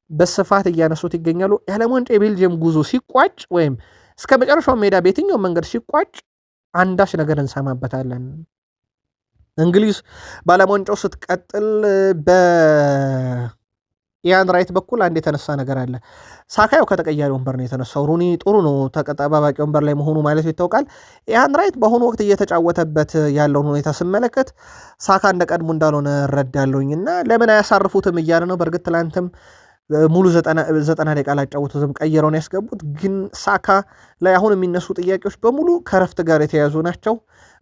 በስፋት እያነሱት ይገኛሉ። የዓለም ዋንጫ የቤልጅየም ጉዞ ሲቋጭ ወይም እስከ መጨረሻው ሜዳ በየትኛው መንገድ ሲቋጭ አንዳች ነገር እንሰማበታለን። እንግሊዝ በዓለም ዋንጫው ስትቀጥል በኢያን ራይት በኩል አንድ የተነሳ ነገር አለ። ሳካ ያው ከተቀያሪ ወንበር ነው የተነሳው። ሩኒ ጥሩ ነው ተጠባባቂ ወንበር ላይ መሆኑ ማለት ይታወቃል። ኢያን ራይት በአሁኑ ወቅት እየተጫወተበት ያለውን ሁኔታ ስመለከት ሳካ እንደ ቀድሞ እንዳልሆነ እረዳለሁኝ እና ለምን አያሳርፉትም እያለ ነው። በእርግጥ ትላንትም ሙሉ 90 ደቂቃ ላጫወቱትም ቀይረውን ያስገቡት። ግን ሳካ ላይ አሁን የሚነሱ ጥያቄዎች በሙሉ ከረፍት ጋር የተያዙ ናቸው።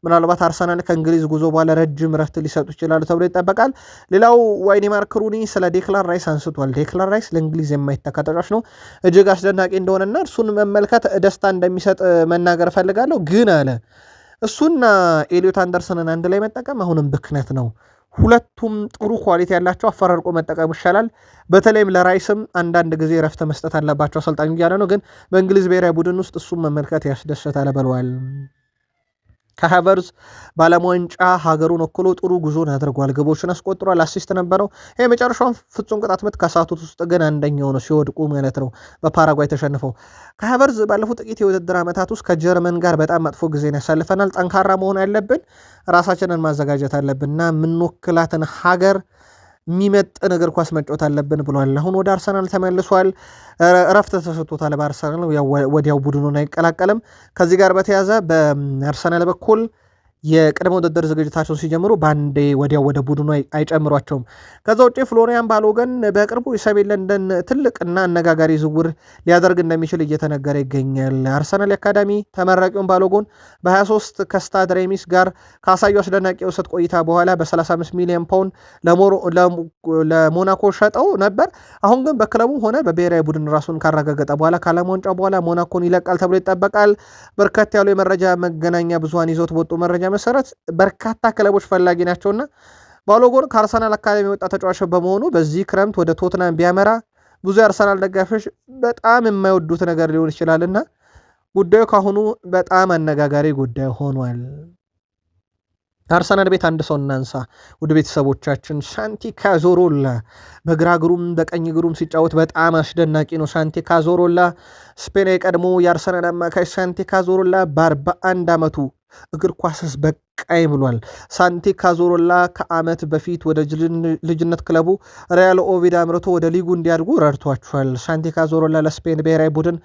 ምናልባት አርሰናል ከእንግሊዝ ጉዞ በኋላ ረጅም ረፍት ሊሰጡ ይችላሉ ተብሎ ይጠበቃል። ሌላው ዋይኔማርክ ሩኒ ስለ ዴክላን ራይስ አንስቷል። ዴክላን ራይስ ለእንግሊዝ የማይተካ ተጫዋች ነው፣ እጅግ አስደናቂ እንደሆነና እርሱን መመልከት ደስታ እንደሚሰጥ መናገር እፈልጋለሁ። ግን አለ እሱና ኤሊዮት አንደርሰንን አንድ ላይ መጠቀም አሁንም ብክነት ነው። ሁለቱም ጥሩ ኳሊቲ ያላቸው አፈራርቆ መጠቀም ይሻላል። በተለይም ለራይስም አንዳንድ ጊዜ ረፍት መስጠት አለባቸው አሰልጣኙ እያለ ነው። ግን በእንግሊዝ ብሔራዊ ቡድን ውስጥ እሱም መመልከት ያስደስታል ብለዋል። ከሃቨርዝ በዓለም ዋንጫ ሀገሩን ወክሎ ጥሩ ጉዞን አድርጓል። ግቦችን አስቆጥሯል። አሲስት ነበረው። ይህ የመጨረሻውን ፍጹም ቅጣት ምት ካሳቱት ውስጥ ግን አንደኛው ነው፣ ሲወድቁ ማለት ነው፣ በፓራጓይ ተሸንፈው። ከሃቨርዝ ባለፉት ጥቂት የውድድር ዓመታት ውስጥ ከጀርመን ጋር በጣም መጥፎ ጊዜን ያሳልፈናል። ጠንካራ መሆን ያለብን፣ ራሳችንን ማዘጋጀት አለብን እና የምንወክላትን ሀገር የሚመጥን እግር ኳስ መጫወት አለብን ብሏል። አሁን ወደ አርሰናል ተመልሷል። እረፍት ተሰጥቶታል በአርሰናል፣ ወዲያው ቡድኑን አይቀላቀልም። ከዚህ ጋር በተያዘ በአርሰናል በኩል የቅድመ ውድድር ዝግጅታቸውን ሲጀምሩ በአንዴ ወዲያው ወደ ቡድኑ አይጨምሯቸውም። ከዛ ውጭ ፍሎሪያን ባሎገን በቅርቡ የሰሜን ለንደን ትልቅና አነጋጋሪ ዝውውር ሊያደርግ እንደሚችል እየተነገረ ይገኛል። አርሰናል የአካዳሚ ተመራቂውን ባሎጎን በ23 ከስታድ ሬሚስ ጋር ካሳዩ አስደናቂ የውሰት ቆይታ በኋላ በ35 ሚሊዮን ፓውንድ ለሞናኮ ሸጠው ነበር። አሁን ግን በክለቡ ሆነ በብሔራዊ ቡድን ራሱን ካረጋገጠ በኋላ ከዓለም ዋንጫ በኋላ ሞናኮን ይለቃል ተብሎ ይጠበቃል። በርከት ያሉ የመረጃ መገናኛ ብዙሃን ይዘውት በወጡ መረጃ መሰረት በርካታ ክለቦች ፈላጊ ናቸውና ባሎጎን ከአርሰናል አካዳሚ የወጣ ተጫዋች በመሆኑ በዚህ ክረምት ወደ ቶትናም ቢያመራ ብዙ የአርሰናል ደጋፊዎች በጣም የማይወዱት ነገር ሊሆን ይችላልና ጉዳዩ ካሁኑ በጣም አነጋጋሪ ጉዳይ ሆኗል። አርሰናል ቤት አንድ ሰው እናንሳ ውድ ቤተሰቦቻችን። ሳንቲ ካዞሮላ በግራ እግሩም በቀኝ እግሩም ሲጫወት በጣም አስደናቂ ነው። ሳንቲ ካዞሮላ ስፔን የቀድሞ የአርሰናል አማካይ ሳንቲ ካዞሮላ በ41 ዓመቱ እግር ኳስስ በቃይ ብሏል። ሳንቲ ካዞሮላ ከዓመት በፊት ወደ ልጅነት ክለቡ ሪያል ኦቪድ አምርቶ ወደ ሊጉ እንዲያድጉ ረድቷቸዋል። ሳንቲ ካዞሮላ ለስፔን ብሔራዊ ቡድን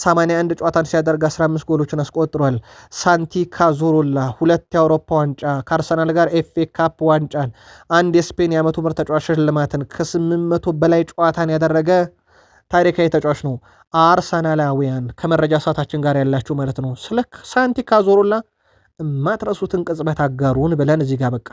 81 ጨዋታን ሲያደርግ 15 ጎሎችን አስቆጥሯል። ሳንቲ ካዞሮላ 2 የአውሮፓ ዋንጫ ከአርሰናል ጋር ኤፍኤ ካፕ ዋንጫን፣ አንድ የስፔን የዓመቱ ምርጥ ተጫዋች ሽልማትን፣ ከ800 በላይ ጨዋታን ያደረገ ታሪካዊ ተጫዋች ነው። አርሰናላውያን ከመረጃ ሰዓታችን ጋር ያላችሁ ማለት ነው ስለ ሳንቲ ካዞሮላ ማትረሱትን ቅጽበት አጋሩን ብለን እዚህ ጋር በቃ